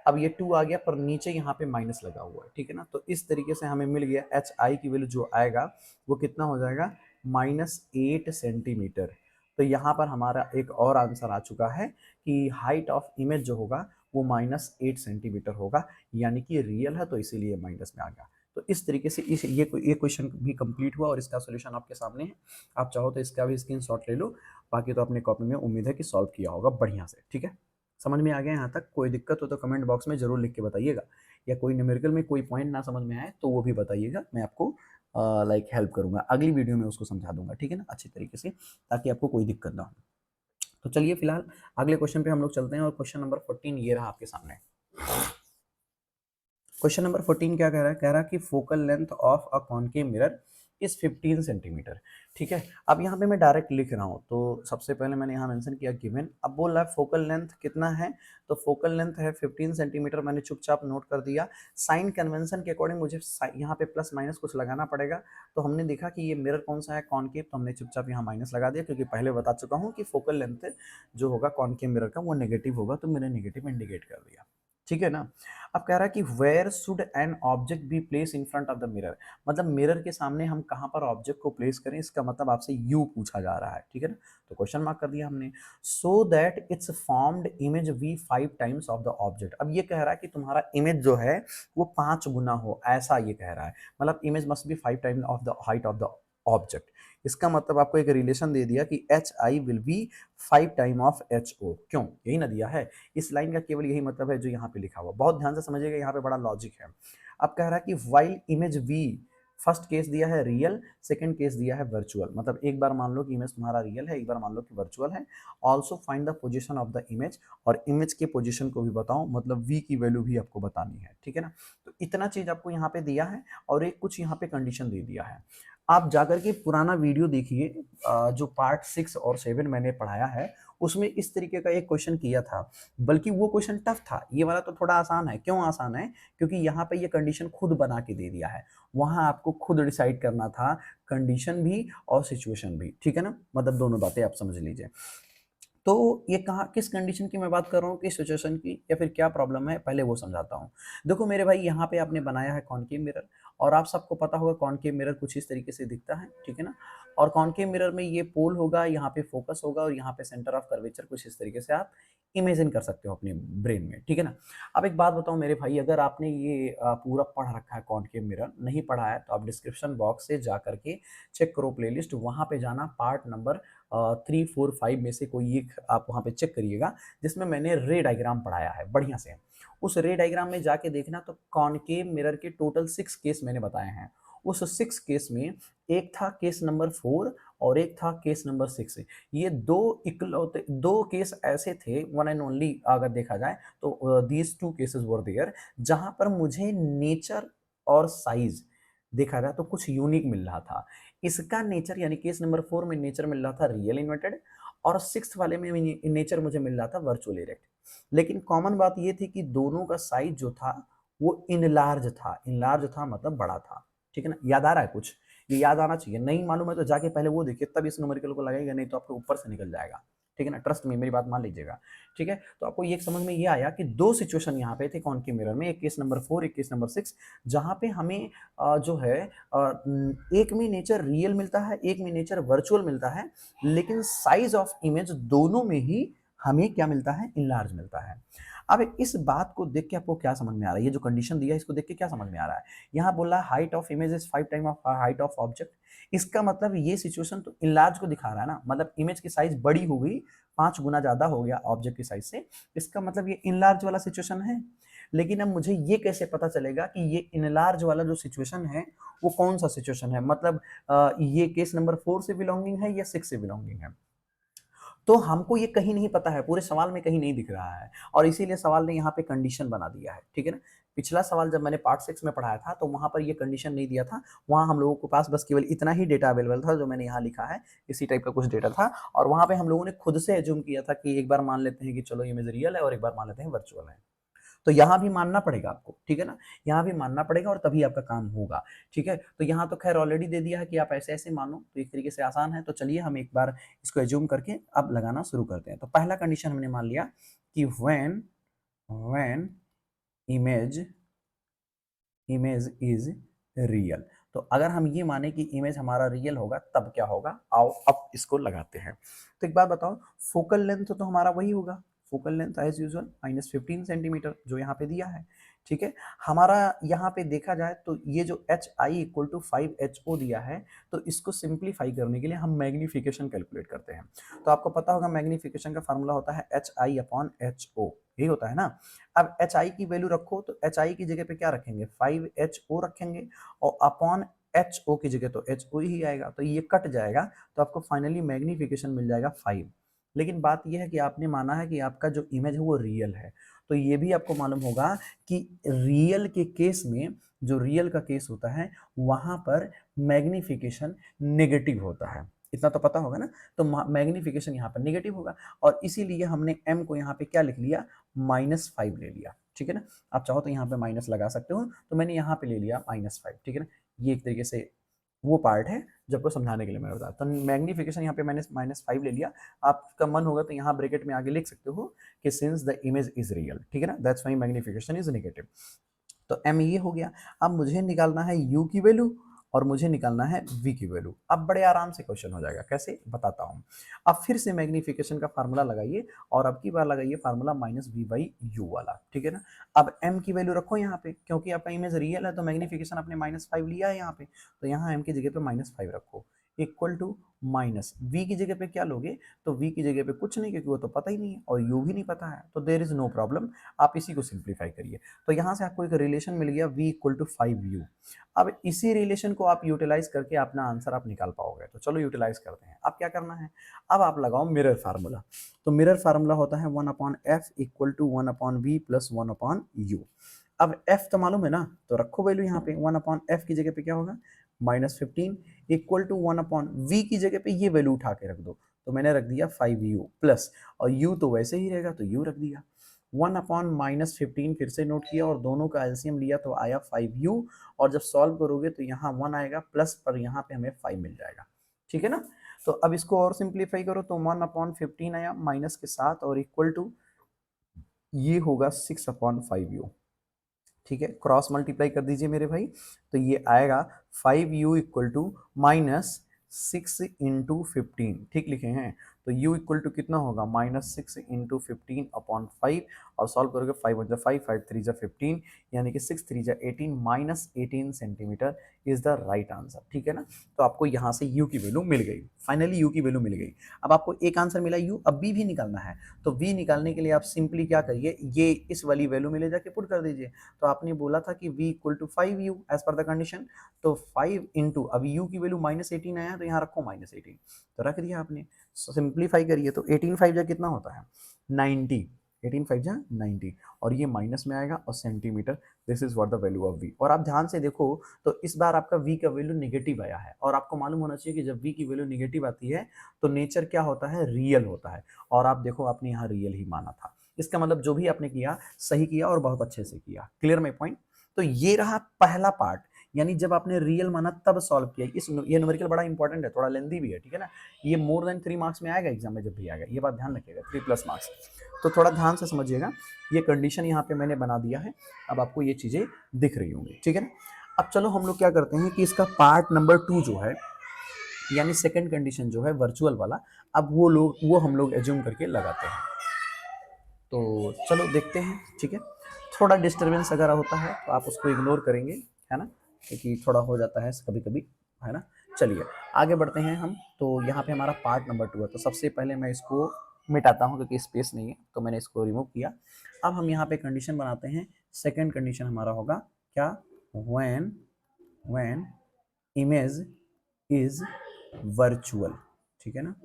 अब ये 2 आ गया, पर नीचे यहाँ पे माइनस लगा हुआ है, ठीक है ना, तो इस तरीके से हमें मिल गया एच आई की वैल्यू जो आएगा वो कितना हो जाएगा, -8 सेंटीमीटर। तो यहाँ पर हमारा एक और आंसर आ चुका है कि हाइट ऑफ इमेज जो होगा वो -8 सेंटीमीटर होगा, यानी कि रियल है, तो इसीलिए माइनस में आ गया। तो इस तरीके से इस ये क्वेश्चन भी कंप्लीट हुआ, और इसका सॉल्यूशन आपके सामने है, आप चाहो तो इसका भी स्क्रीनशॉट ले लो, बाकी तो अपने कॉपी में उम्मीद है कि सॉल्व किया होगा बढ़िया से, ठीक है। समझ में आ गया यहाँ तक, कोई दिक्कत हो तो कमेंट बॉक्स में जरूर लिख के बताइएगा, या कोई न्यूमेरिकल में कोई पॉइंट ना समझ में आए तो वो भी बताइएगा, मैं आपको लाइक हेल्प करूंगा, अगली वीडियो में उसको समझा दूंगा, ठीक है ना, अच्छी तरीके से, ताकि आपको कोई दिक्कत ना हो। तो चलिए फिलहाल अगले क्वेश्चन पे हम लोग चलते हैं, और क्वेश्चन नंबर 14 ये रहा आपके सामने। क्वेश्चन नंबर 14 क्या कह रहा है, कह रहा है कि focal length of a concave mirror is 15 centimetre. ठीक है, अब यहाँ पे मैं डायरेक्ट लिख रहा हूँ, तो सबसे पहले मैंने यहाँ मेंशन किया गिवन। अब बोल रहा है फोकल लेंथ कितना है, तो फोकल लेंथ है 15 सेंटीमीटर, मैंने चुपचाप नोट कर दिया। साइन कन्वेंशन के अकॉर्डिंग मुझे यहाँ पे प्लस माइनस कुछ लगाना पड़ेगा, तो हमने देखा कि ये मिरर कौन सा है, कॉनकेव, तो हमने चुपचाप यहाँ माइनस लगा दिया, क्योंकि पहले बता चुका हूँ कि फोकल लेंथ जो होगा कॉनकेव मिरर का वो नेगेटिव होगा, तो मैंने नेगेटिव इंडिकेट कर दिया। ठीक है ना। अब कह रहा है कि where should an object be place in front of the mirror, मतलब मिरर के सामने हम कहाँ पर ऑब्जेक्ट को प्लेस करें, इसका मतलब आपसे यू पूछा जा रहा है। ठीक है ना, तो क्वेश्चन मार्क कर दिया हमने। So that it's formed image V 5 times of the object. अब ये कह रहा है कि तुम्हारा इमेज जो है वो 5 गुना हो, ऐसा ये कह रहा है, मतलब image must be 5 times of the height of the object. इसका मतलब आपको एक रिलेशन दे दिया कि H I will be 5 time of H O, क्यों, यही ना दिया है। इस लाइन का केवल यही मतलब है जो यहाँ पे लिखा हुआ, बहुत ध्यान से समझिएगा, यहाँ पे बड़ा लॉजिक है। अब कह रहा है कि while image V, first case दिया है रियल, सेकंड केस दिया है वर्चुअल, मतलब एक बार मान लो कि इमेज तुम्हारा रियल है, एक बार मान लो कि वर्चुअल है। Also find the position of the image, और इमेज के पोजीशन को भी बताओ, मतलब वी की वैल्यू भी आपको बतानी है। ठीक है ना, तो इतना चीज आपको यहाँ पे दिया है, और एक कुछ यहाँ पे कंडीशन दे दिया है। आप जाकर के पुराना वीडियो देखिए, जो पार्ट 6 और 7 मैंने पढ़ाया है, उसमें इस तरीके का एक क्वेश्चन किया था, बल्कि वो क्वेश्चन टफ था, ये वाला तो थोड़ा आसान है। क्यों आसान है, क्योंकि यहाँ पे ये कंडीशन खुद बना के दे दिया है, वहां आपको खुद डिसाइड करना था, कंडीशन भी और सिचुएशन भी। ठीक है ना, मतलब दोनों बातें आप समझ लीजिए। तो ये कहाँ, किस कंडीशन की मैं बात कर रहा हूँ, किस सिचुएशन की, या फिर क्या प्रॉब्लम है, पहले वो समझाता हूँ। देखो मेरे भाई, यहाँ पे आपने बनाया है कॉनकेव मिरर, और आप सबको पता होगा कॉनकेव मिरर कुछ इस तरीके से दिखता है। ठीक है ना, और कॉनकेव मिरर में ये पोल होगा, यहाँ पे फोकस होगा, और यहाँ पे सेंटर ऑफ कर्वेचर कुछ इस तरीके से आप इमेजिन कर सकते हो अपने ब्रेन में। ठीक है ना। अब एक बात बताऊं मेरे भाई, अगर आपने ये पूरा पढ़ रखा है कॉनकेव मिरर, नहीं पढ़ा है तो आप डिस्क्रिप्शन बॉक्स से जा करके चेक करो प्लेलिस्ट, वहां पे जाना, पार्ट नंबर 3, 4, 5 में से कोई एक आप वहां पे चेक करिएगा, जिसमें मैंने रे डायग्राम पढ़ाया है बढ़िया से। उस रे डायग्राम में जाके देखना, तो कॉनकेव मिरर के टोटल 6 केस मैंने बताए हैं। उस 6 केस में एक था केस नंबर 4 और एक था केस नंबर 6। ये दो केस ऐसे थे, वन एंड ओनली अगर देखा जाए तो दीज 2 केसेस वर देयर, जहां पर मुझे नेचर और साइज देखा जाए तो कुछ यूनिक मिल रहा था। इसका नेचर, यानी केस नंबर 4 में नेचर मिल रहा था रियल इन्वर्टेड, और 6 वाले में नेचर मुझे मिल रहा था वर्चुअल इरेक्ट। लेकिन कॉमन बात ये थी कि दोनों का साइज जो था वो इनलार्ज था, इनलार्ज था मतलब बड़ा था। ठीक है ना, याद आ रहा है कुछ, ये याद आना चाहिए, नहीं मालूम है तो जाके पहले वो देखिए, तब इस न्यूमेरिकल को लगाएगा, नहीं तो आपके ऊपर से निकल जाएगा। ठीक है ना, ट्रस्ट में, मेरी बात मान लीजिएगा। ठीक है, तो आपको ये समझ में ये आया कि दो सिचुएशन यहाँ पे थे कॉनकेव मिरर में, एक केस नंबर 4, एक केस नंबर 6, जहां पे हमें जो है एक में नेचर रियल मिलता है, एक में नेचर वर्चुअल मिलता है, लेकिन साइज ऑफ इमेज दोनों में ही हमें क्या मिलता है, इनलार्ज मिलता है। अब इस बात को देख के आपको क्या समझ में आ रहा है, ये जो कंडीशन दिया है इसको देख के क्या समझ में आ रहा है, यहाँ बोला height of image is 5 time of height of object. इसका मतलब ये सिचुएशन तो इनलार्ज को दिखा रहा है ना, मतलब इमेज की साइज बड़ी हो गई, 5 गुना ज्यादा हो गया ऑब्जेक्ट की साइज से, इसका मतलब ये इनलार्ज वाला सिचुएशन है। लेकिन अब मुझे ये कैसे पता चलेगा कि ये इनलार्ज वाला जो सिचुएशन है वो कौन सा सिचुएशन है, मतलब ये केस नंबर 4 से बिलोंगिंग है या 6 से बिलोंगिंग है। तो हमको ये कहीं नहीं पता है, पूरे सवाल में कहीं नहीं दिख रहा है, और इसीलिए सवाल ने यहाँ पे कंडीशन बना दिया है। ठीक है ना, पिछला सवाल जब मैंने पार्ट 6 में पढ़ाया था तो वहां पर ये कंडीशन नहीं दिया था, वहां हम लोगों के पास बस केवल इतना ही डेटा अवेलेबल था जो मैंने यहाँ लिखा है, इसी टाइप का कुछ डेटा था, और वहां पे हम लोगों ने खुद से एज्यूम किया था कि एक बार मान लेते हैं कि चलो इमेज रियल है, और एक बार मान लेते हैं वर्चुअल है। तो यहाँ भी मानना पड़ेगा आपको। ठीक है ना, यहाँ भी मानना पड़ेगा, और तभी आपका काम होगा। ठीक है, तो यहाँ तो खैर ऑलरेडी दे दिया है कि आप ऐसे ऐसे मानो, तो एक तरीके से आसान है। तो चलिए हम एक बार इसको एज्यूम करके अब लगाना शुरू करते हैं। तो पहला कंडीशन हमने मान लिया कि when when image image is real. तो अगर हम ये माने कि इमेज हमारा रियल होगा तब क्या होगा, आओ अब इसको लगाते हैं। तो एक बात बताओ, फोकल लेंथ तो हमारा वही होगा, focal length as usual -15 centimetre जो यहाँ पे दिया है। ठीक है, हमारा यहाँ पे देखा जाए तो ये जो H I equal to 5HO दिया है, तो इसको सिंप्लीफाई करने के लिए हम मैग्नीफिकेशन कैलकुलेट करते हैं। तो आपको पता होगा मैग्नीफिकेशन का फार्मूला होता है HI/HO, यही होता है ना। अब एच आई की वैल्यू रखो, तो एच आई की जगह पे क्या रखेंगे, 5HO रखेंगे, और अपॉन एच ओ की जगह तो एच ओ ही आएगा, तो ये कट जाएगा, तो आपको फाइनली मैग्नीफिकेशन मिल जाएगा 5। लेकिन बात यह है कि आपने माना है कि आपका जो इमेज है वो रियल है, तो ये भी आपको मालूम होगा कि रियल के केस में जो रियल का केस होता है वहां पर मैग्निफिकेशन नेगेटिव होता है, इतना तो पता होगा ना। तो मैग्निफिकेशन यहाँ पर नेगेटिव होगा और इसीलिए हमने m को यहाँ पे क्या लिख लिया, -5 ले लिया, ठीक है ना। आप चाहो तो यहाँ पे माइनस लगा सकते हो, तो मैंने यहाँ पे ले लिया -5, ठीक है ना। ये एक तरीके से वो पार्ट है जो आपको समझाने के लिए मैंने बताया। तो मैग्निफिकेशन यहाँ पे मैंने -5 ले लिया। आपका मन होगा तो यहाँ ब्रैकेट में आगे लिख सकते हो कि since the image is real, ठीक है ना, that's why magnification is negative. तो m ये हो गया। अब मुझे निकालना है u की वैल्यू और मुझे निकालना है v की वैल्यू। अब बड़े आराम से क्वेश्चन हो जाएगा, कैसे बताता हूँ। अब फिर से मैग्निफिकेशन का फार्मूला लगाइए और अब की बार लगाइए फार्मूला -v/u वाला, ठीक है ना। अब m की वैल्यू रखो यहाँ पे, क्योंकि आपका इमेज रियल है तो मैग्निफिकेशन आपने -5 लिया है यहाँ पे, तो यहाँ m की जगह पे -5 रखो, इक्वल टू माइनस v की जगह पे क्या लोगे, तो v की जगह पे कुछ नहीं, क्योंकि वो तो पता ही नहीं है और u भी नहीं पता है, तो देयर इज नो प्रॉब्लम। आप इसी को सिंप्लीफाई करिए, तो यहाँ से आपको एक रिलेशन मिल गया v इक्वल टू 5u। अब इसी रिलेशन को आप यूटिलाइज करके अपना आंसर आप निकाल पाओगे, तो चलो यूटिलाइज करते हैं। अब क्या करना है, अब आप लगाओ मिरर फार्मूला। तो मिरर फार्मूला होता है 1/f equal to 1/v plus 1/u। अब f तो मालूम है ना, तो रखो वैल्यू यहाँ पे, 1/f की जगह पे क्या होगा, -15 इक्वल टू 1/v की जगह पे ये वैल्यू उठा के रख दो, तो मैंने रख दिया 5u प्लस, और u तो वैसे ही रहेगा तो u रख दिया। 1/-15 फिर से नोट किया और दोनों का एलसीएम लिया तो आया 5u, और जब सॉल्व करोगे तो यहाँ 1 आएगा प्लस पर यहाँ पे हमें 5 मिल जाएगा, ठीक है ना। तो अब इसको और सिंप्लीफाई करो तो 1/15 आया माइनस के साथ और इक्वल टू ये होगा 6/5u, ठीक है। क्रॉस मल्टीप्लाई कर दीजिए मेरे भाई, तो ये आएगा 5u इक्वल टू -6 × 15, ठीक लिखे हैं। तो u इक्वल टू कितना होगा, -6 × 15/5, और सॉल्व करोगे 5 × 5 5 3 15, यानी कि 6 3 18 -18 centimetre is the right answer, ठीक है ना। तो आपको यहाँ से u की वैल्यू मिल गई, फाइनली u की वैल्यू मिल गई। अब आपको एक आंसर मिला u, अब b भी निकालना है। तो v निकालने के लिए आप सिंपली क्या करिए, ये इस वाली वैल्यू में ले जाके पुट कर दीजिए। तो आपने बोला था कि v equal to 5u as per the condition, तो 5 इंटू, अभी u की वैल्यू -18 आया तो यहाँ रखो -18, तो रख दिया आपने। सिंप्लीफाई करिए तो 18 5 जा कितना होता है, 90, 18 5 जा 90, और ये माइनस में आएगा और centimetre, this is what the value of v। और आप ध्यान से देखो तो इस बार आपका v का वैल्यू नेगेटिव आया है, और आपको मालूम होना चाहिए कि जब v की वैल्यू नेगेटिव आती है तो नेचर क्या होता है, रियल होता है, और आप देखो आपने यहाँ रियल ही माना था। इसका मतलब जो भी आपने किया सही किया और बहुत अच्छे से किया। Clear my point. तो ये रहा पहला पार्ट, यानी जब आपने रियल माना तब सॉल्व किया। ये न्यूमेरिकल बड़ा इंपॉर्टेंट है, थोड़ा लेंथी भी है, ठीक है ना। ये मोर देन 3 मार्क्स में आएगा एग्जाम में, जब भी आएगा ये बात ध्यान रखिएगा, 3+ मार्क्स। तो थोड़ा ध्यान से समझिएगा, ये कंडीशन यहाँ पे मैंने बना दिया है, अब आपको ये चीजें दिख रही होंगी, ठीक है ना। अब चलो हम लोग क्या करते हैं कि इसका पार्ट नंबर 2 जो है, यानी सेकंड कंडीशन जो है वर्चुअल वाला, अब वो हम लोग एज्यूम करके लगाते हैं। तो चलो देखते हैं, ठीक है। थोड़ा डिस्टरबेंस अगर होता है तो आप उसको इग्नोर करेंगे, है ना, क्योंकि थोड़ा हो जाता है कभी कभी, है ना। चलिए आगे बढ़ते हैं हम। तो यहाँ पे हमारा पार्ट नंबर 2 है, तो सबसे पहले मैं इसको मिटाता हूँ क्योंकि स्पेस नहीं है, तो मैंने इसको रिमूव किया। अब हम यहाँ पे कंडीशन बनाते हैं। सेकेंड कंडीशन हमारा होगा क्या, व्हेन इमेज इज वर्चुअल, ठीक है ना।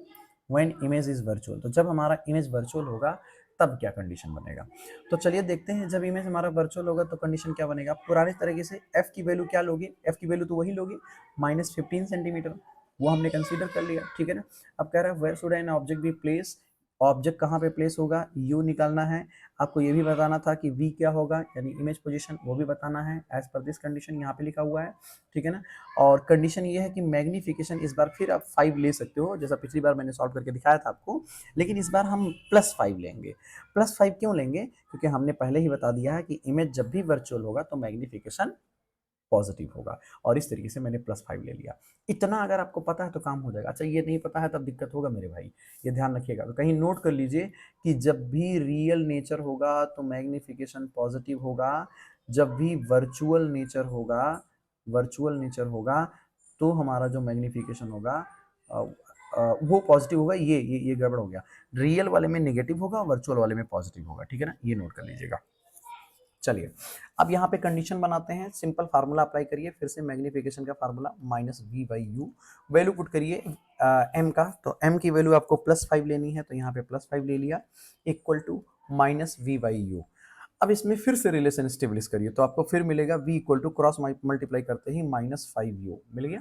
व्हेन इमेज इज वर्चुअल, तो जब हमारा इमेज वर्चुअल होगा तब क्या कंडीशन बनेगा। तो चलिए देखते हैं, जब इमेज हमारा वर्चुअल होगा तो कंडीशन क्या बनेगा। पुराने तरीके से f की वैल्यू क्या लोगे, f की वैल्यू तो वही लोगे, -15 सेंटीमीटर, वो हमने कंसीडर कर लिया, ठीक है ना। अब कह रहा है where should an object be place, object कहाँ पे प्लेस होगा, u निकालना है। आपको ये भी बताना था कि v क्या होगा, यानी इमेज पोजीशन, वो भी बताना है एज पर दिस कंडीशन, यहाँ पे लिखा हुआ है, ठीक है ना। और कंडीशन ये है कि मैग्निफिकेशन इस बार फिर आप 5 ले सकते हो, जैसा पिछली बार मैंने सॉल्व करके दिखाया था आपको, लेकिन इस बार हम +5 लेंगे। +5 क्यों लेंगे, क्योंकि हमने पहले ही बता दिया है कि इमेज जब भी वर्चुअल होगा तो मैग्निफिकेशन पॉजिटिव होगा, और इस तरीके से मैंने +5 ले लिया। इतना अगर आपको पता है तो काम हो जाएगा। अच्छा ये नहीं पता है तब दिक्कत होगा मेरे भाई, ये ध्यान रखिएगा। तो कहीं नोट कर लीजिए कि जब भी रियल नेचर होगा तो मैग्निफिकेशन पॉजिटिव होगा, जब भी वर्चुअल नेचर होगा तो हमारा जो मैग्निफिकेशन होगा वो पॉजिटिव होगा। ये गड़बड़ हो गया, रियल वाले में नेगेटिव होगा, वर्चुअल वाले में पॉजिटिव होगा, ठीक है ना, ये नोट कर लीजिएगा। चलिए अब यहाँ पे कंडीशन बनाते हैं, सिंपल फार्मूला अप्लाई करिए, फिर से मैग्निफिकेशन का फार्मूला -v/u, वैल्यू पुट करिए m का, तो m की वैल्यू आपको +5 लेनी है, तो यहाँ पे +5 ले लिया, इक्वल टू -v/u। अब इसमें फिर से रिलेशन स्टेब्लिश करिए तो आपको फिर मिलेगा v equal to cross multiply करते ही -5u मिल गया।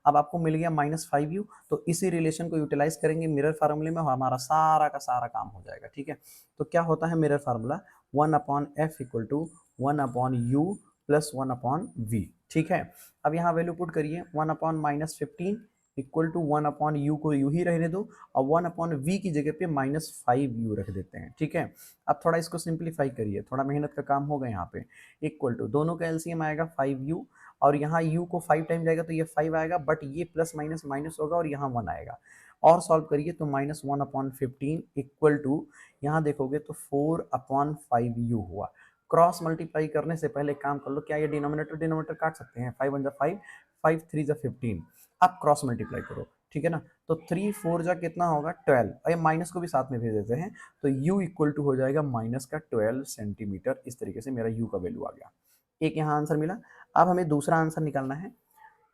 अब आपको मिल गया -5u, तो इसी रिलेशन को यूटिलाइज करेंगे मिरर फार्मूले में, हमारा सारा का सारा काम हो जाएगा। ठीक है, तो क्या होता है mirror formula, 1/f equal to 1/u plus 1/v। ठीक है, अब यहाँ वैल्यू पुट करिए, 1/-15 इक्वल टू 1/u को यू ही रहने दो और 1/v की जगह पे -5u रख देते हैं। ठीक है, अब थोड़ा इसको सिंप्लीफाई करिए, थोड़ा मेहनत का काम होगा यहाँ पे। इक्वल टू दोनों का एलसीएम आएगा 5u और यहाँ u को 5 टाइम जाएगा तो ये 5 आएगा, बट ये प्लस माइनस माइनस होगा और यहाँ 1 आएगा। और सॉल्व करिए तो -1/15 इक्वल टू यहाँ देखोगे तो 4/5u हुआ। क्रॉस मल्टीप्लाई करने से पहले काम कर लो, क्या ये डिनोमिनेटर डिनोमिनेटर काट सकते हैं, 5 × 5, 5 3 × 15। अब क्रॉस मल्टीप्लाई करो, ठीक है ना, तो 3 4 जा कितना होगा 12, और ये माइनस को भी साथ में भेज देते हैं तो u इक्वल टू हो जाएगा -12 सेंटीमीटर। इस तरीके से मेरा u का वैल्यू आ गया। एक यहाँ आंसर मिला। अब हमें दूसरा आंसर निकालना है,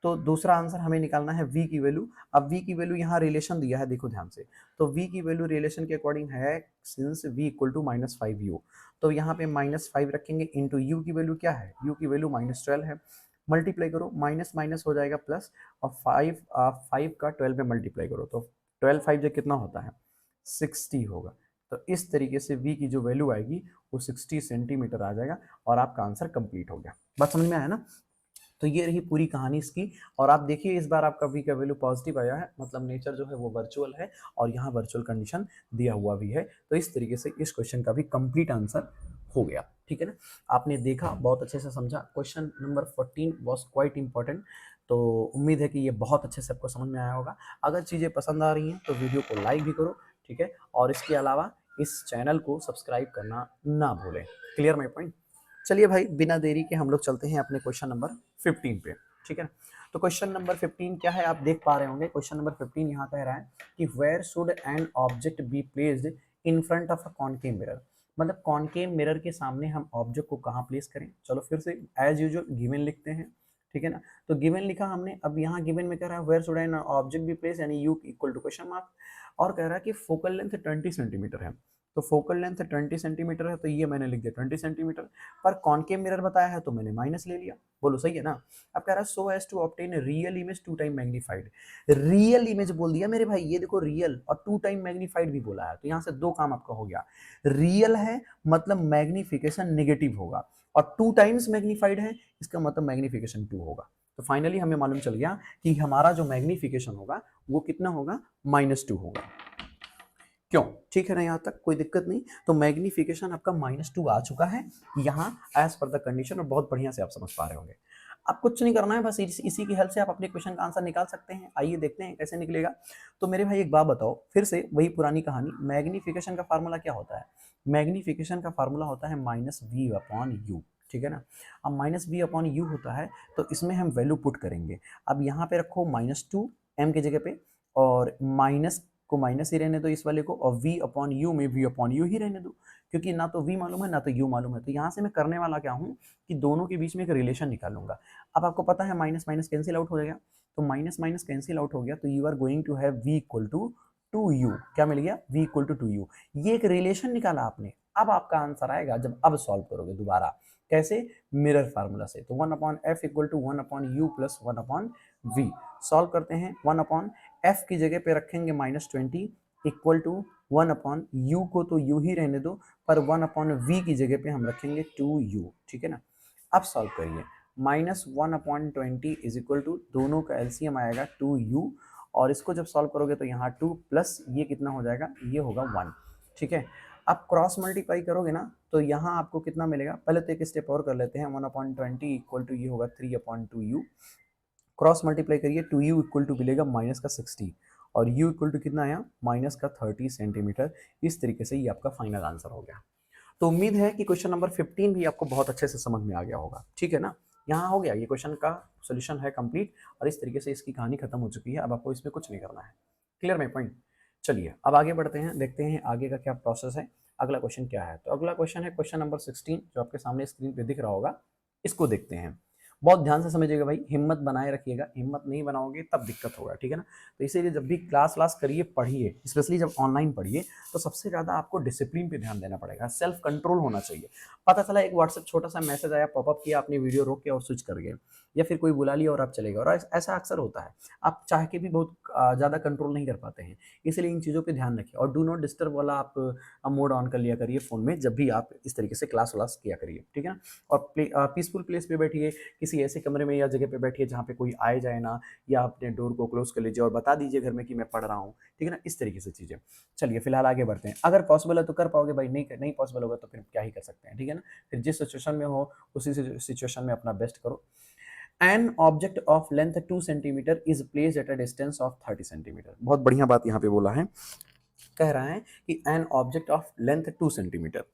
तो दूसरा आंसर हमें निकालना है v की वैल्यू। अब v की वैल्यू यहाँ रिलेशन दिया है, देखो ध्यान से, तो v की वैल्यू रिलेशन के अकॉर्डिंग है since v equal to -5u, तो यहाँ पे -5 रखेंगे इंटू u की वैल्यू क्या है, u की वैल्यू -12 है। मल्टीप्लाई करो, माइनस माइनस हो जाएगा प्लस, और 5 का 12 में मल्टीप्लाई करो तो 12 5 जो कितना होता है 60 होगा। तो इस तरीके से v की जो वैल्यू आएगी वो 60 सेंटीमीटर आ जाएगा और आपका आंसर कंप्लीट हो गया। बात समझ में आया ना? तो ये रही पूरी कहानी इसकी। और आप देखिए इस बार आपका v का वैल्यू पॉजिटिव आया है, मतलब नेचर जो है वो वर्चुअल है और यहाँ वर्चुअल कंडीशन दिया हुआ भी है। तो इस तरीके से इस क्वेश्चन का भी कंप्लीट आंसर हो गया। ठीक है ना, आपने देखा, बहुत अच्छे से समझा। Question number 14 was quite important. तो उम्मीद है कि ये बहुत अच्छे से आपको समझ में आया होगा। अगर चीज़ें पसंद आ रही हैं तो वीडियो को लाइक भी करो, ठीक है, और इसके अलावा इस चैनल को सब्सक्राइब करना ना भूलें। Clear my point? चलिए भाई, बिना देरी के हम लोग चलते हैं अपने क्वेश्चन नंबर 15 पे। ठीक है, तो क्वेश्चन नंबर 15 क्या है आप देख पा रहे होंगे। क्वेश्चन नंबर 15 यहाँ कह रहा है कि where should an object be placed in front of a concave mirror, मतलब कॉनकेव मिरर के सामने हम ऑब्जेक्ट को कहाँ प्लेस करें। चलो फिर से एज यूजुअल गिवन लिखते हैं, ठीक है ना। तो गिवन लिखा हमने, अब यहाँ गिवन में कह रहा है where should an object be place, यानी U equal to question mark, और कह रहा है कि फोकल लेंथ 20 सेंटीमीटर है। तो फोकल लेंथ 20 सेंटीमीटर है तो ये मैंने लिख दिया 20 सेंटीमीटर, पर कॉनकेव मिरर बताया है तो मैंने माइनस ले लिया। बोलो सही है ना। अब कह रहा है so as to obtain real image 2 time magnified. Real image बोल दिया मेरे भाई, ये देखो रियल और 2 टाइम मैग्नीफाइड भी बोला है, तो यहाँ से दो काम आपका हो गया। रियल है मतलब मैग्निफिकेशन नेगेटिव होगा, और 2 टाइम्स मैग्नीफाइड है इसका मतलब मैग्निफिकेशन 2 होगा। तो फाइनली हमें मालूम चल गया कि हमारा जो मैग्निफिकेशन होगा वो कितना होगा, -2 होगा। क्यों? ठीक है ना, यहाँ तक कोई दिक्कत नहीं। तो मैग्निफिकेशन आपका -2 आ चुका है यहाँ एज पर द कंडीशन, और बहुत बढ़िया से आप समझ पा रहे होंगे। अब कुछ नहीं करना है, बस इसी की हेल्प से आप अपने क्वेश्चन का आंसर निकाल सकते हैं। आइए देखते हैं कैसे निकलेगा। तो मेरे भाई एक बात बताओ, फिर से वही पुरानी कहानी, मैग्निफिकेशन का फार्मूला क्या होता है। मैग्निफिकेशन का फार्मूला होता है -v/u, ठीक है ना। अब -v/u होता है तो इसमें हम वैल्यू पुट करेंगे। अब यहाँ पे रखो -2 m की जगह पे, और माइनस को माइनस ही रहने दो इस वाले को, और v/u में v/u ही रहने दो, क्योंकि ना तो v मालूम है ना तो u मालूम है। तो यहाँ से मैं करने वाला क्या हूँ कि दोनों के बीच में एक रिलेशन निकालूंगा। अब आपको पता है माइनस माइनस कैंसिल आउट हो जाएगा, तो माइनस माइनस कैंसिल आउट हो गया, तो you are going to have v equal to 2u। क्या मिल गया, v इक्वल टू 2u। ये एक रिलेशन निकाला आपने। अब आपका आंसर आएगा जब अब सॉल्व करोगे दोबारा, कैसे, मिरर फार्मूला से। तो 1/f equal to 1/u plus 1/v। Solve करते हैं। 1/f की जगह पे रखेंगे -20 इक्वल टू 1/u को तो u ही रहने दो, पर 1/v की जगह पे हम रखेंगे 2u, ठीक है ना। अब सॉल्व करिए, -1/20 इज इक्वल टू, दोनों का एलसीएम आएगा 2u, और इसको जब सॉल्व करोगे तो यहाँ 2 प्लस ये कितना हो जाएगा, ये होगा 1, ठीक है। आप क्रॉस मल्टीप्लाई करोगे ना तो यहाँ आपको कितना मिलेगा, पहले तो एक स्टेप और कर लेते हैं। 1/20 इक्वल टू ये होगा 3/2u, क्रॉस मल्टीप्लाई करिए, 2u इक्वल टू मिलेगा -60, और u इक्वल टू कितना आया, -30 सेंटीमीटर। इस तरीके से ये आपका फाइनल आंसर हो गया। तो उम्मीद है कि क्वेश्चन नंबर 15 भी आपको बहुत अच्छे से समझ में आ गया होगा, ठीक है ना। यहाँ हो गया, ये क्वेश्चन का सोल्यूशन है कंप्लीट, और इस तरीके से इसकी कहानी खत्म हो चुकी है। अब आपको इसमें कुछ नहीं करना है। Clear my point? चलिए अब आगे बढ़ते हैं, देखते हैं आगे का क्या प्रोसेस है, अगला क्वेश्चन क्या है। तो अगला क्वेश्चन है क्वेश्चन नंबर 16, जो आपके सामने स्क्रीन पे दिख रहा होगा, इसको देखते हैं। बहुत ध्यान से समझिएगा भाई, हिम्मत बनाए रखिएगा, हिम्मत नहीं बनाओगे तब दिक्कत होगा, ठीक है ना। तो इसीलिए जब भी क्लास करिए, पढ़िए, स्पेशली जब ऑनलाइन पढ़िए, तो सबसे ज़्यादा आपको डिसिप्लिन पे ध्यान देना पड़ेगा, सेल्फ कंट्रोल होना चाहिए। पता चला एक व्हाट्सएप छोटा सा मैसेज आया, पॉपअप किया, आपने वीडियो रोक के और स्विच कर गए, या फिर कोई बुला लिया और आप चले गए, और ऐसा अक्सर होता है। आप चाह के भी बहुत ज़्यादा कंट्रोल नहीं कर पाते हैं, इसलिए इन चीज़ों पे ध्यान रखिए। और डू नॉट डिस्टर्ब वाला आप मोड ऑन कर लिया करिए फ़ोन में, जब भी आप इस तरीके से क्लास व्लास किया करिए, ठीक है ना। और पीसफुल प्लेस पे बैठिए, किसी ऐसे कमरे में या जगह पे बैठिए जहाँ पे कोई आए जाए ना, या अपने डोर को क्लोज कर लीजिए और बता दीजिए घर में कि मैं पढ़ रहा हूँ, ठीक है ना, इस तरीके से चीज़ें। चलिए फिलहाल आगे बढ़ते हैं, अगर पॉसिबल है तो कर पाओगे भाई, नहीं नहीं पॉसिबल होगा तो फिर क्या ही कर सकते हैं, ठीक है ना। फिर जिस सिचुएशन में हो उसी सिचुएशन में अपना बेस्ट करो। An object of length 2 centimetre is placed at a distance of 30 centimetre. बहुत बढ़िया बात यहाँ पे बोला है, कह रहा है कि an object of length 2 centimetre.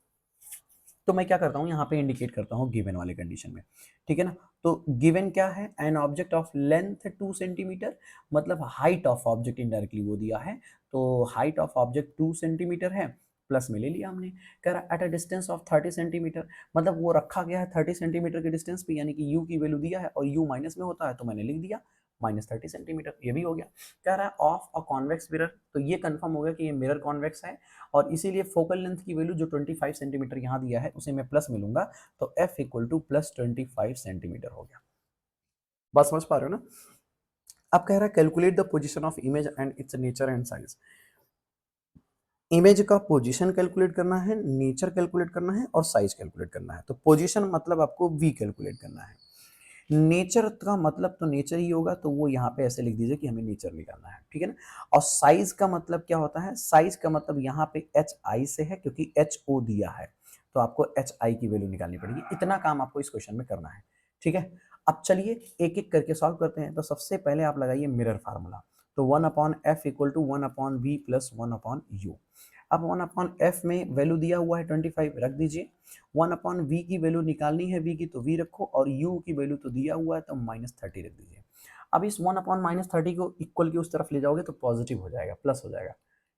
तो मैं क्या करता हूँ यहाँ पे इंडिकेट करता हूँ गिवन वाले कंडीशन में, ठीक है ना। तो गिवन क्या है, an object of length 2 centimetre, मतलब हाइट ऑफ ऑब्जेक्ट इनडायरेक्टली वो दिया है, तो हाइट ऑफ ऑब्जेक्ट 2 सेंटीमीटर है, प्लस में ले लिया हमने। कह रहा at a distance of 30 centimetre, मतलब वो रखा गया है 30 सेंटीमीटर के डिस्टेंस पे, यानी कि यू की वैल्यू दिया है और यू माइनस में होता है तो मैंने लिख दिया -30 सेंटीमीटर, ये भी हो गया। कह रहा है ऑफ अ कॉन्वेक्स मिरर, तो ये कंफर्म हो गया कि ये मिरर कॉन्वेक्स है, और इसीलिए फोकल लेंथ की वैल्यू जो 25 सेंटीमीटर यहाँ दिया है उसे मैं प्लस मिलूंगा, तो f equal two plus 25 centimetre हो गया। बात समझ पा रहे हो ना। अब कह रहा है calculate the position of image and it's nature and size. Image का पोजीशन कैलकुलेट करना है, नेचर कैलकुलेट करना है और साइज कैलकुलेट करना है। तो पोजीशन मतलब आपको v कैलकुलेट करना है, नेचर का मतलब तो नेचर ही होगा, तो वो यहाँ पे ऐसे लिख दीजिए कि हमें नेचर निकालना है, ठीक है ना। और साइज का मतलब क्या होता है, साइज का मतलब यहाँ पे एच आई से है, क्योंकि एच ओ दिया है, तो आपको एच आई की वैल्यू निकालनी पड़ेगी। इतना काम आपको इस क्वेश्चन में करना है, ठीक है। अब चलिए एक एक करके सॉल्व करते हैं। तो सबसे पहले आप लगाइए मिरर फार्मूला, तो 1/f equal to 1/v plus 1/u। अब 1/f में वैल्यू दिया हुआ है 25, रख दीजिए। 1/v की वैल्यू निकालनी है, v की, तो v रखो, और u की वैल्यू तो दिया हुआ है तो -30 रख दीजिए। अब इस 1/-30 को इक्वल की उस तरफ ले जाओगे तो पॉजिटिव हो जाएगा, प्लस हो जाएगा,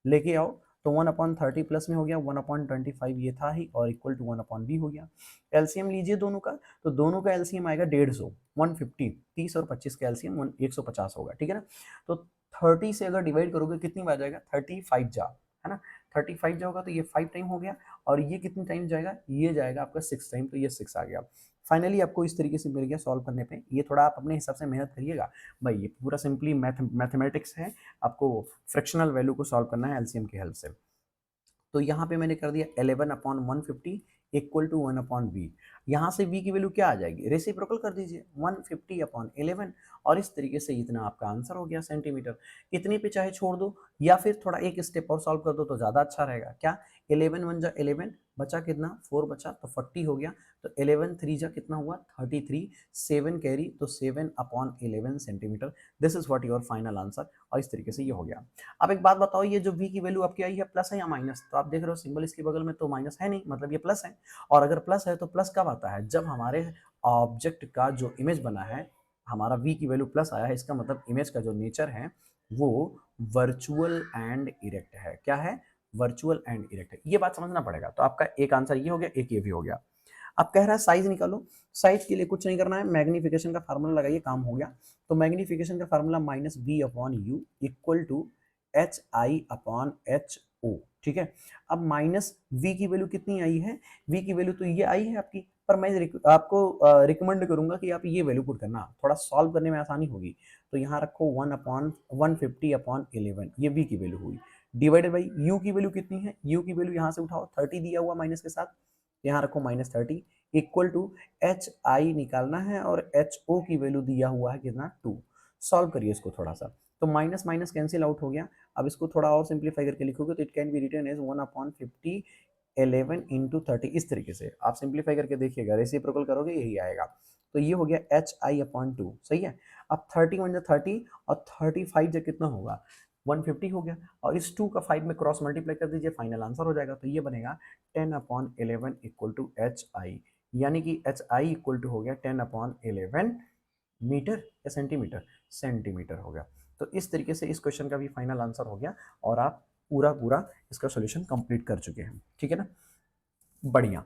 लेके आओ। तो 1/30 प्लस में हो गया, 1/25 ये था ही, और इक्वल टू 1/v हो गया। एलसीएम लीजिए दोनों का, तो दोनों का एलसीएम आएगा 150, 150, 30 और 25 का एलसीएम 150 होगा, ठीक है ना। तो 30 से अगर डिवाइड करोगे कितनी बार जाएगा, 35 जा, है ना। 35 जाओगा तो ये 5 टाइम हो गया, और ये कितनी टाइम जाएगा, ये जाएगा आपका 6 टाइम, तो ये 6 आ गया। फाइनली आपको इस तरीके से मिल गया सॉल्व करने पे। ये थोड़ा आप अपने हिसाब से मेहनत करिएगा भाई, ये पूरा सिंपली मैथमेटिक्स है, आपको फ्रैक्शनल वैल्यू को सॉल्व करना है एलसीएम की हेल्प से। तो यहाँ पे मैंने कर दिया 11/150 इक्वल टू 1/v। यहाँ से v की वैल्यू क्या आ जाएगी, रेसिप्रोकल कर दीजिए 150/11, और इस तरीके से इतना आपका आंसर हो गया सेंटीमीटर। इतने पे चाहे छोड़ दो, या फिर थोड़ा एक स्टेप और सॉल्व कर दो तो ज़्यादा अच्छा रहेगा। क्या, 11 1 जा 11, बचा कितना 4 बचा, तो 40 हो गया। तो 11 3 जा कितना हुआ 33, 7 कैरी, तो 7/11 centimetre. This is what your final answer. और इस तरीके से ये हो गया। अब एक बात बताओ, ये जो v की वैल्यू आपकी आई है प्लस है या माइनस, तो आप देख रहे हो सिंबल इसके बगल में तो माइनस है नहीं, मतलब ये प्लस है। और अगर प्लस है तो प्लस कब आता है, जब हमारे ऑब्जेक्ट का जो इमेज बना है, हमारा v की वैल्यू प्लस आया है, इसका मतलब इमेज का जो नेचर है वो वर्चुअल एंड इरेक्ट है। क्या है, वर्चुअल एंड इरेक्ट है। ये बात समझना पड़ेगा। तो आपका एक आंसर ये हो गया, एक ये भी हो गया। अब कह रहा है साइज निकालो। साइज के लिए कुछ नहीं करना है, मैग्निफिकेशन का फार्मूला लगाइए, काम हो गया। तो मैग्निफिकेशन का formula -v/u equal to HI/HO, ठीक है। अब माइनस v की वैल्यू कितनी आई है, v की वैल्यू तो ये आई है आपकी, पर मैं आपको रिकमेंड करूंगा कि आप ये वैल्यू पुट करना, थोड़ा सॉल्व करने में आसानी होगी। तो यहाँ रखो 1/150/11, ये v की वैल्यू हुई, डिवाइडेड बाई u की वैल्यू कितनी है, u की वैल्यू यहाँ से उठाओ, 30 दिया हुआ माइनस के साथ, यहाँ रखो -30 इक्वल टू एच आई निकालना है, और एच ओ की वैल्यू दिया हुआ है कितना 2। सॉल्व करिए इसको थोड़ा सा, तो माइनस माइनस कैंसिल आउट हो गया। अब इसको थोड़ा और सिंप्लीफाई करके लिखोगे तो it can be written as 1/50 11 into 30। इस तरीके से आप सिंप्लीफाई करके देखिएगा, रेसिप्रोकल करोगे यही आएगा। तो ये हो गया HI/2, सही है। अब 30 1 30, और 35 जब कितना होगा 150 हो गया, और इस 2 का 5 में क्रॉस मल्टीप्लाई कर दीजिए, फाइनल आंसर हो जाएगा। तो ये बनेगा 10/11 इक्वल टू HI, यानी कि HI इक्वल टू हो गया 10/11 मीटर या सेंटीमीटर, सेंटीमीटर हो गया। तो इस तरीके से इस क्वेश्चन का भी फाइनल आंसर हो गया, और आप पूरा पूरा इसका सॉल्यूशन कंप्लीट कर चुके हैं, ठीक है ना। बढ़िया।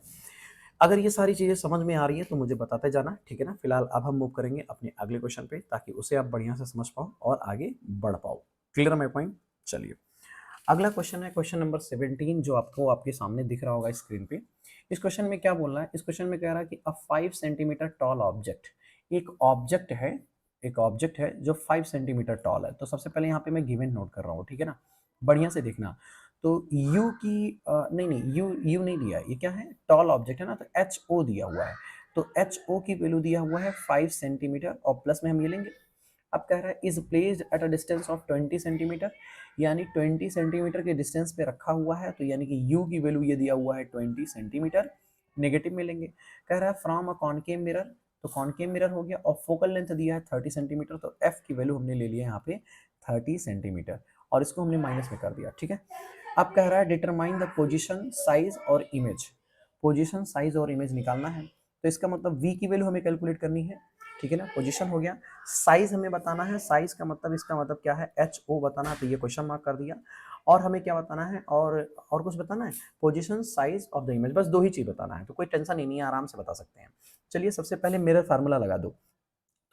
अगर ये सारी चीज़ें समझ में आ रही है तो मुझे बताते जाना, ठीक है ना। फिलहाल अब हम मूव करेंगे अपने अगले क्वेश्चन पे ताकि उसे आप बढ़िया से समझ पाओ और आगे बढ़ पाओ। क्लियर है माय पॉइंट? चलिए, अगला क्वेश्चन है क्वेश्चन नंबर 17 जो आपको आपके सामने दिख रहा होगा स्क्रीन पे। इस क्वेश्चन में क्या बोल रहा है? इस क्वेश्चन में कह रहा है कि अ 5 सेंटीमीटर टॉल ऑब्जेक्ट, एक ऑब्जेक्ट है, एक ऑब्जेक्ट है जो 5 सेंटीमीटर टॉल है। तो सबसे पहले यहाँ पे मैं गिवन नोट कर रहा हूँ, ठीक है ना, बढ़िया से देखना। तो यू की नहीं नहीं, यू यू नहीं दिया, ये क्या है, टॉल ऑब्जेक्ट है ना, तो एच ओ दिया हुआ है। तो एच ओ की वैल्यू दिया हुआ है 5 सेंटीमीटर और प्लस में हम ये लेंगे। अब कह रहा है is placed at a distance of 20 centimetre, यानी 20 सेंटीमीटर के डिस्टेंस पे रखा हुआ है। तो यानी कि u की वैल्यू ये दिया हुआ है 20 सेंटीमीटर, नेगेटिव में लेंगे। कह रहा है फ्रॉम अ कॉनकेव मिरर, तो कॉनकेव मिरर हो गया, और फोकल लेंथ दिया है 30 सेंटीमीटर, तो f की वैल्यू हमने ले लिया यहाँ पे 30 सेंटीमीटर, और इसको हमने माइनस में कर दिया, ठीक है। अब कह रहा है डिटरमाइन द पोजिशन साइज और इमेज, पोजिशन साइज और इमेज निकालना है। तो इसका मतलब v की वैल्यू हमें कैलकुलेट करनी है, ठीक है ना। पोजीशन हो गया, साइज हमें बताना है, साइज का मतलब इसका मतलब क्या है, एच ओ बताना है, तो ये क्वेश्चन मार्क कर दिया। और हमें क्या बताना है, और कुछ बताना है, position size of the image, बस दो ही चीज बताना है, तो कोई टेंशन ही नहीं है, आराम से बता सकते हैं। चलिए सबसे पहले मिरर फार्मूला लगा दो।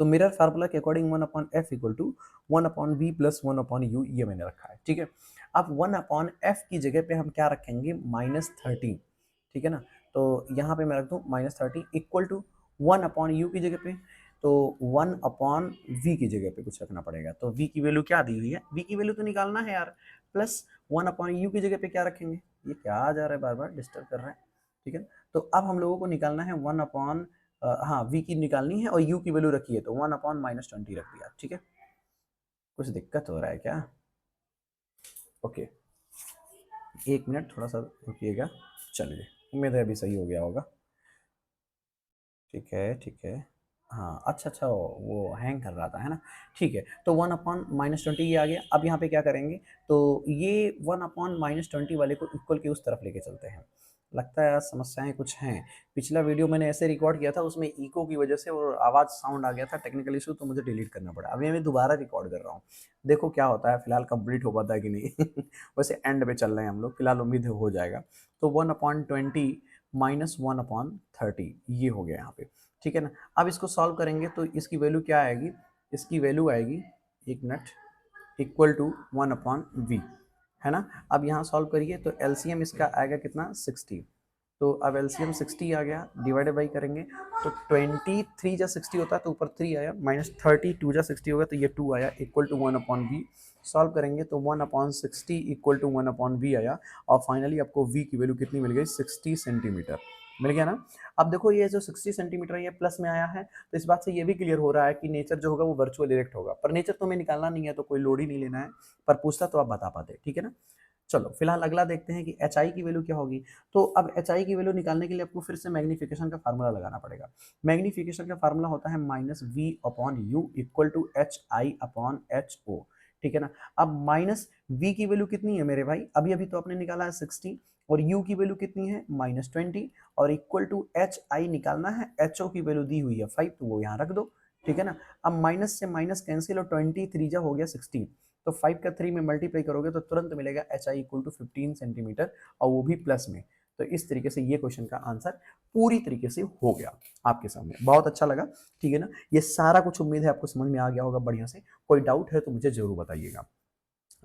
तो मिरर फार्मूला के according 1/f equal to 1/v plus 1/u, ये मैंने रखा है, ठीक है। अब 1/f की जगह पे हम क्या रखेंगे, -30, ठीक है ना। तो यहाँ पे मैं रख दूँ -30 इक्वल टू 1/u की जगह पे, तो 1/v की जगह पे कुछ रखना पड़ेगा। तो v की वैल्यू क्या दी हुई है, v की वैल्यू तो निकालना है यार, प्लस 1/u की जगह पे क्या रखेंगे, ये क्या आ जा रहा है, बार बार डिस्टर्ब कर रहा है, ठीक है। तो अब हम लोगों को निकालना है हाँ v की निकालनी है और u की वैल्यू रखी है, तो 1/-20 रख दिया, ठीक है। कुछ दिक्कत हो रहा है क्या? ओके, एक मिनट थोड़ा सा रुकिएगा। चलिए, उम्मीद है अभी सही हो गया होगा। ठीक है, ठीक है। हाँ, अच्छा अच्छा, वो हैंग कर रहा था, है ना। ठीक है, तो 1/-20 ये आ गया। अब यहाँ पे क्या करेंगे, तो ये 1/-20 वाले को इक्वल के उस तरफ लेके चलते हैं। लगता है आज समस्याएं कुछ हैं। पिछला वीडियो मैंने ऐसे रिकॉर्ड किया था, उसमें इको की वजह से और आवाज़ साउंड आ गया था, टेक्निकल इशू, तो मुझे डिलीट करना पड़ा। अभी मैं दोबारा रिकॉर्ड कर रहा हूँ, देखो क्या होता है, फिलहाल कंप्लीट हो पाता है कि नहीं। वैसे एंड पे चल रहे हैं हम लोग, फिलहाल उम्मीद है हो जाएगा। तो 1/20 -1/30 ये हो गया यहाँ पे, ठीक है ना। अब इसको सॉल्व करेंगे तो इसकी वैल्यू क्या आएगी, इसकी वैल्यू आएगी, एक मिनट, इक्वल टू 1/v, है ना। अब यहाँ सॉल्व करिए तो एलसीएम इसका आएगा कितना, 60। तो अब एलसीएम 60 आ गया, डिवाइडेड बाई करेंगे तो 23 जा 60 होता है, तो ऊपर 3 आया, -30 2 जा 60 होगा, तो ये 2 आया, इक्वल टू 1/v। सॉल्व करेंगे तो 1/60 इक्वल टू 1/v आया, और फाइनली आपको v की वैल्यू कितनी मिल गई, 60 सेंटीमीटर मिल गया ना। अब देखो ये जो 60 सेंटीमीटर ये प्लस में आया है, तो इस बात से ये भी क्लियर हो रहा है कि नेचर जो होगा वो वर्चुअल डायरेक्ट होगा, पर नेचर तो हमें निकालना नहीं है, तो कोई लोड ही नहीं लेना है, पर पूछता तो आप बता पाते, ठीक है ना। चलो फिलहाल अगला देखते हैं कि एच आई की वैल्यू क्या होगी। तो अब एच आई की वैल्यू निकालने के लिए आपको फिर से मैग्नीफिकेशन का फार्मूला लगाना पड़ेगा। मैग्नीफिकेशन का फार्मूला होता है -v/u इक्वल टू hi/ho, ठीक है ना। अब -v की वैल्यू कितनी है मेरे भाई, अभी अभी तो आपने निकाला है 60, और u की वैल्यू कितनी है -20, और इक्वल टू hi निकालना है, ho की वैल्यू दी हुई है 5, तो वो यहाँ रख दो, ठीक है ना। अब माइनस से माइनस कैंसिल, और 23 जा हो गया 60, तो 5 का 3 में मल्टीप्लाई करोगे तो तुरंत मिलेगा H I equal to 15 centimetre, और वो भी प्लस में। तो इस तरीके से ये क्वेश्चन का आंसर पूरी तरीके से हो गया आपके सामने। बहुत अच्छा लगा, ठीक है ना। ये सारा कुछ उम्मीद है आपको समझ में आ गया होगा बढ़िया से। कोई डाउट है तो मुझे जरूर बताइएगा।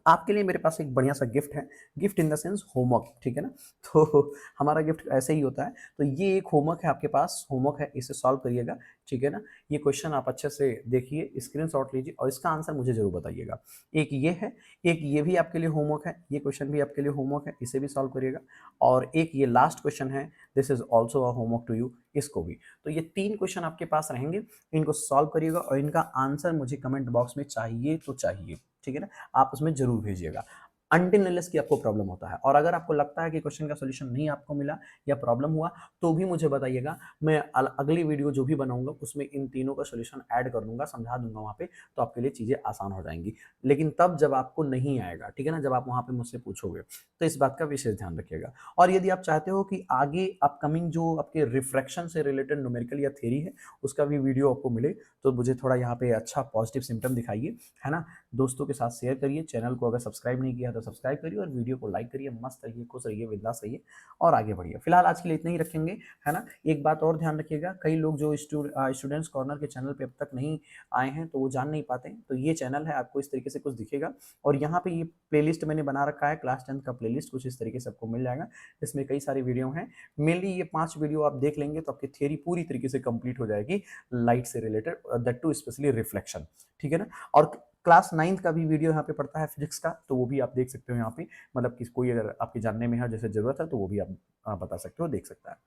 आपके लिए मेरे पास एक बढ़िया सा गिफ्ट है, gift in the sense homework, ठीक है ना। तो हमारा गिफ्ट ऐसे ही होता है। तो ये एक होमवर्क है आपके पास, होमवर्क है, इसे सॉल्व करिएगा, ठीक है ना। ये क्वेश्चन आप अच्छे से देखिए, स्क्रीनशॉट लीजिए और इसका आंसर मुझे जरूर बताइएगा। एक ये है, एक ये भी आपके लिए होमवर्क है, ये क्वेश्चन भी आपके लिए होमवर्क है, इसे भी सॉल्व करिएगा। और एक ये लास्ट क्वेश्चन है, this is also a homework to you, इसको भी। तो ये 3 क्वेश्चन आपके पास रहेंगे, इनको सॉल्व करिएगा और इनका आंसर मुझे कमेंट बॉक्स में चाहिए तो चाहिए, ठीक है ना। आप उसमें जरूर भेजिएगा, अनटिल अनलेस की आपको प्रॉब्लम होता है। और अगर आपको लगता है कि क्वेश्चन का सॉल्यूशन नहीं आपको मिला या प्रॉब्लम हुआ, तो भी मुझे बताइएगा, मैं अगली वीडियो जो भी बनाऊंगा उसमें इन तीनों का सॉल्यूशन ऐड कर दूंगा, समझा दूंगा वहां पे, तो आपके लिए चीजें आसान हो जाएंगी। लेकिन तब जब आपको नहीं आएगा, ठीक है ना, जब आप वहां पे मुझसे पूछोगे, तो इस बात का विशेष ध्यान रखिएगा। और यदि आप चाहते हो कि आगे अपकमिंग जो आपके रिफ्रैक्शन से रिलेटेड न्यूमेरिकल या थ्योरी है उसका भी वीडियो आपको मिले, तो मुझे थोड़ा यहाँ पे अच्छा पॉजिटिव सिम्टम दिखाइए, है ना। दोस्तों के साथ शेयर करिए, चैनल को अगर सब्सक्राइब नहीं किया तो सब्सक्राइब करिए और वीडियो को लाइक करिए। मस्त रहिए, खुश रहिए, बिंदास रहिए और आगे बढ़िए। फिलहाल आज के लिए इतना ही रखेंगे, है ना। एक बात और ध्यान रखिएगा, कई लोग जो स्टूडेंट्स कॉर्नर के चैनल पे अब तक नहीं आए हैं तो वो जान नहीं पाते हैं। तो ये चैनल है, आपको इस तरीके से कुछ दिखेगा और यहाँ पे ये प्लेलिस्ट मैंने बना रखा है, क्लास 10 का प्लेलिस्ट कुछ इस तरीके से आपको मिल जाएगा। इसमें कई सारी वीडियो हैं, मेनली ये 5 वीडियो आप देख लेंगे तो आपकी थियरी पूरी तरीके से कंप्लीट हो जाएगी लाइट से related, that too specially reflection, ठीक है ना। और क्लास 9th का भी वीडियो यहाँ पे पड़ता है फिजिक्स का, तो वो भी आप देख सकते हो यहाँ पे, मतलब कि कोई अगर आपके जानने में है जैसे जरूरत है तो वो भी आप बता सकते हो, देख सकता है।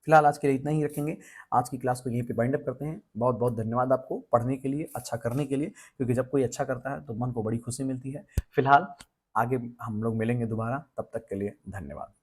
फिलहाल आज के लिए इतना ही रखेंगे, आज की क्लास को यहीं पे बाइंड अप करते हैं। बहुत बहुत धन्यवाद आपको पढ़ने के लिए, अच्छा करने के लिए, क्योंकि जब कोई अच्छा करता है तो मन को बड़ी खुशी मिलती है। फिलहाल आगे हम लोग मिलेंगे दोबारा, तब तक के लिए धन्यवाद।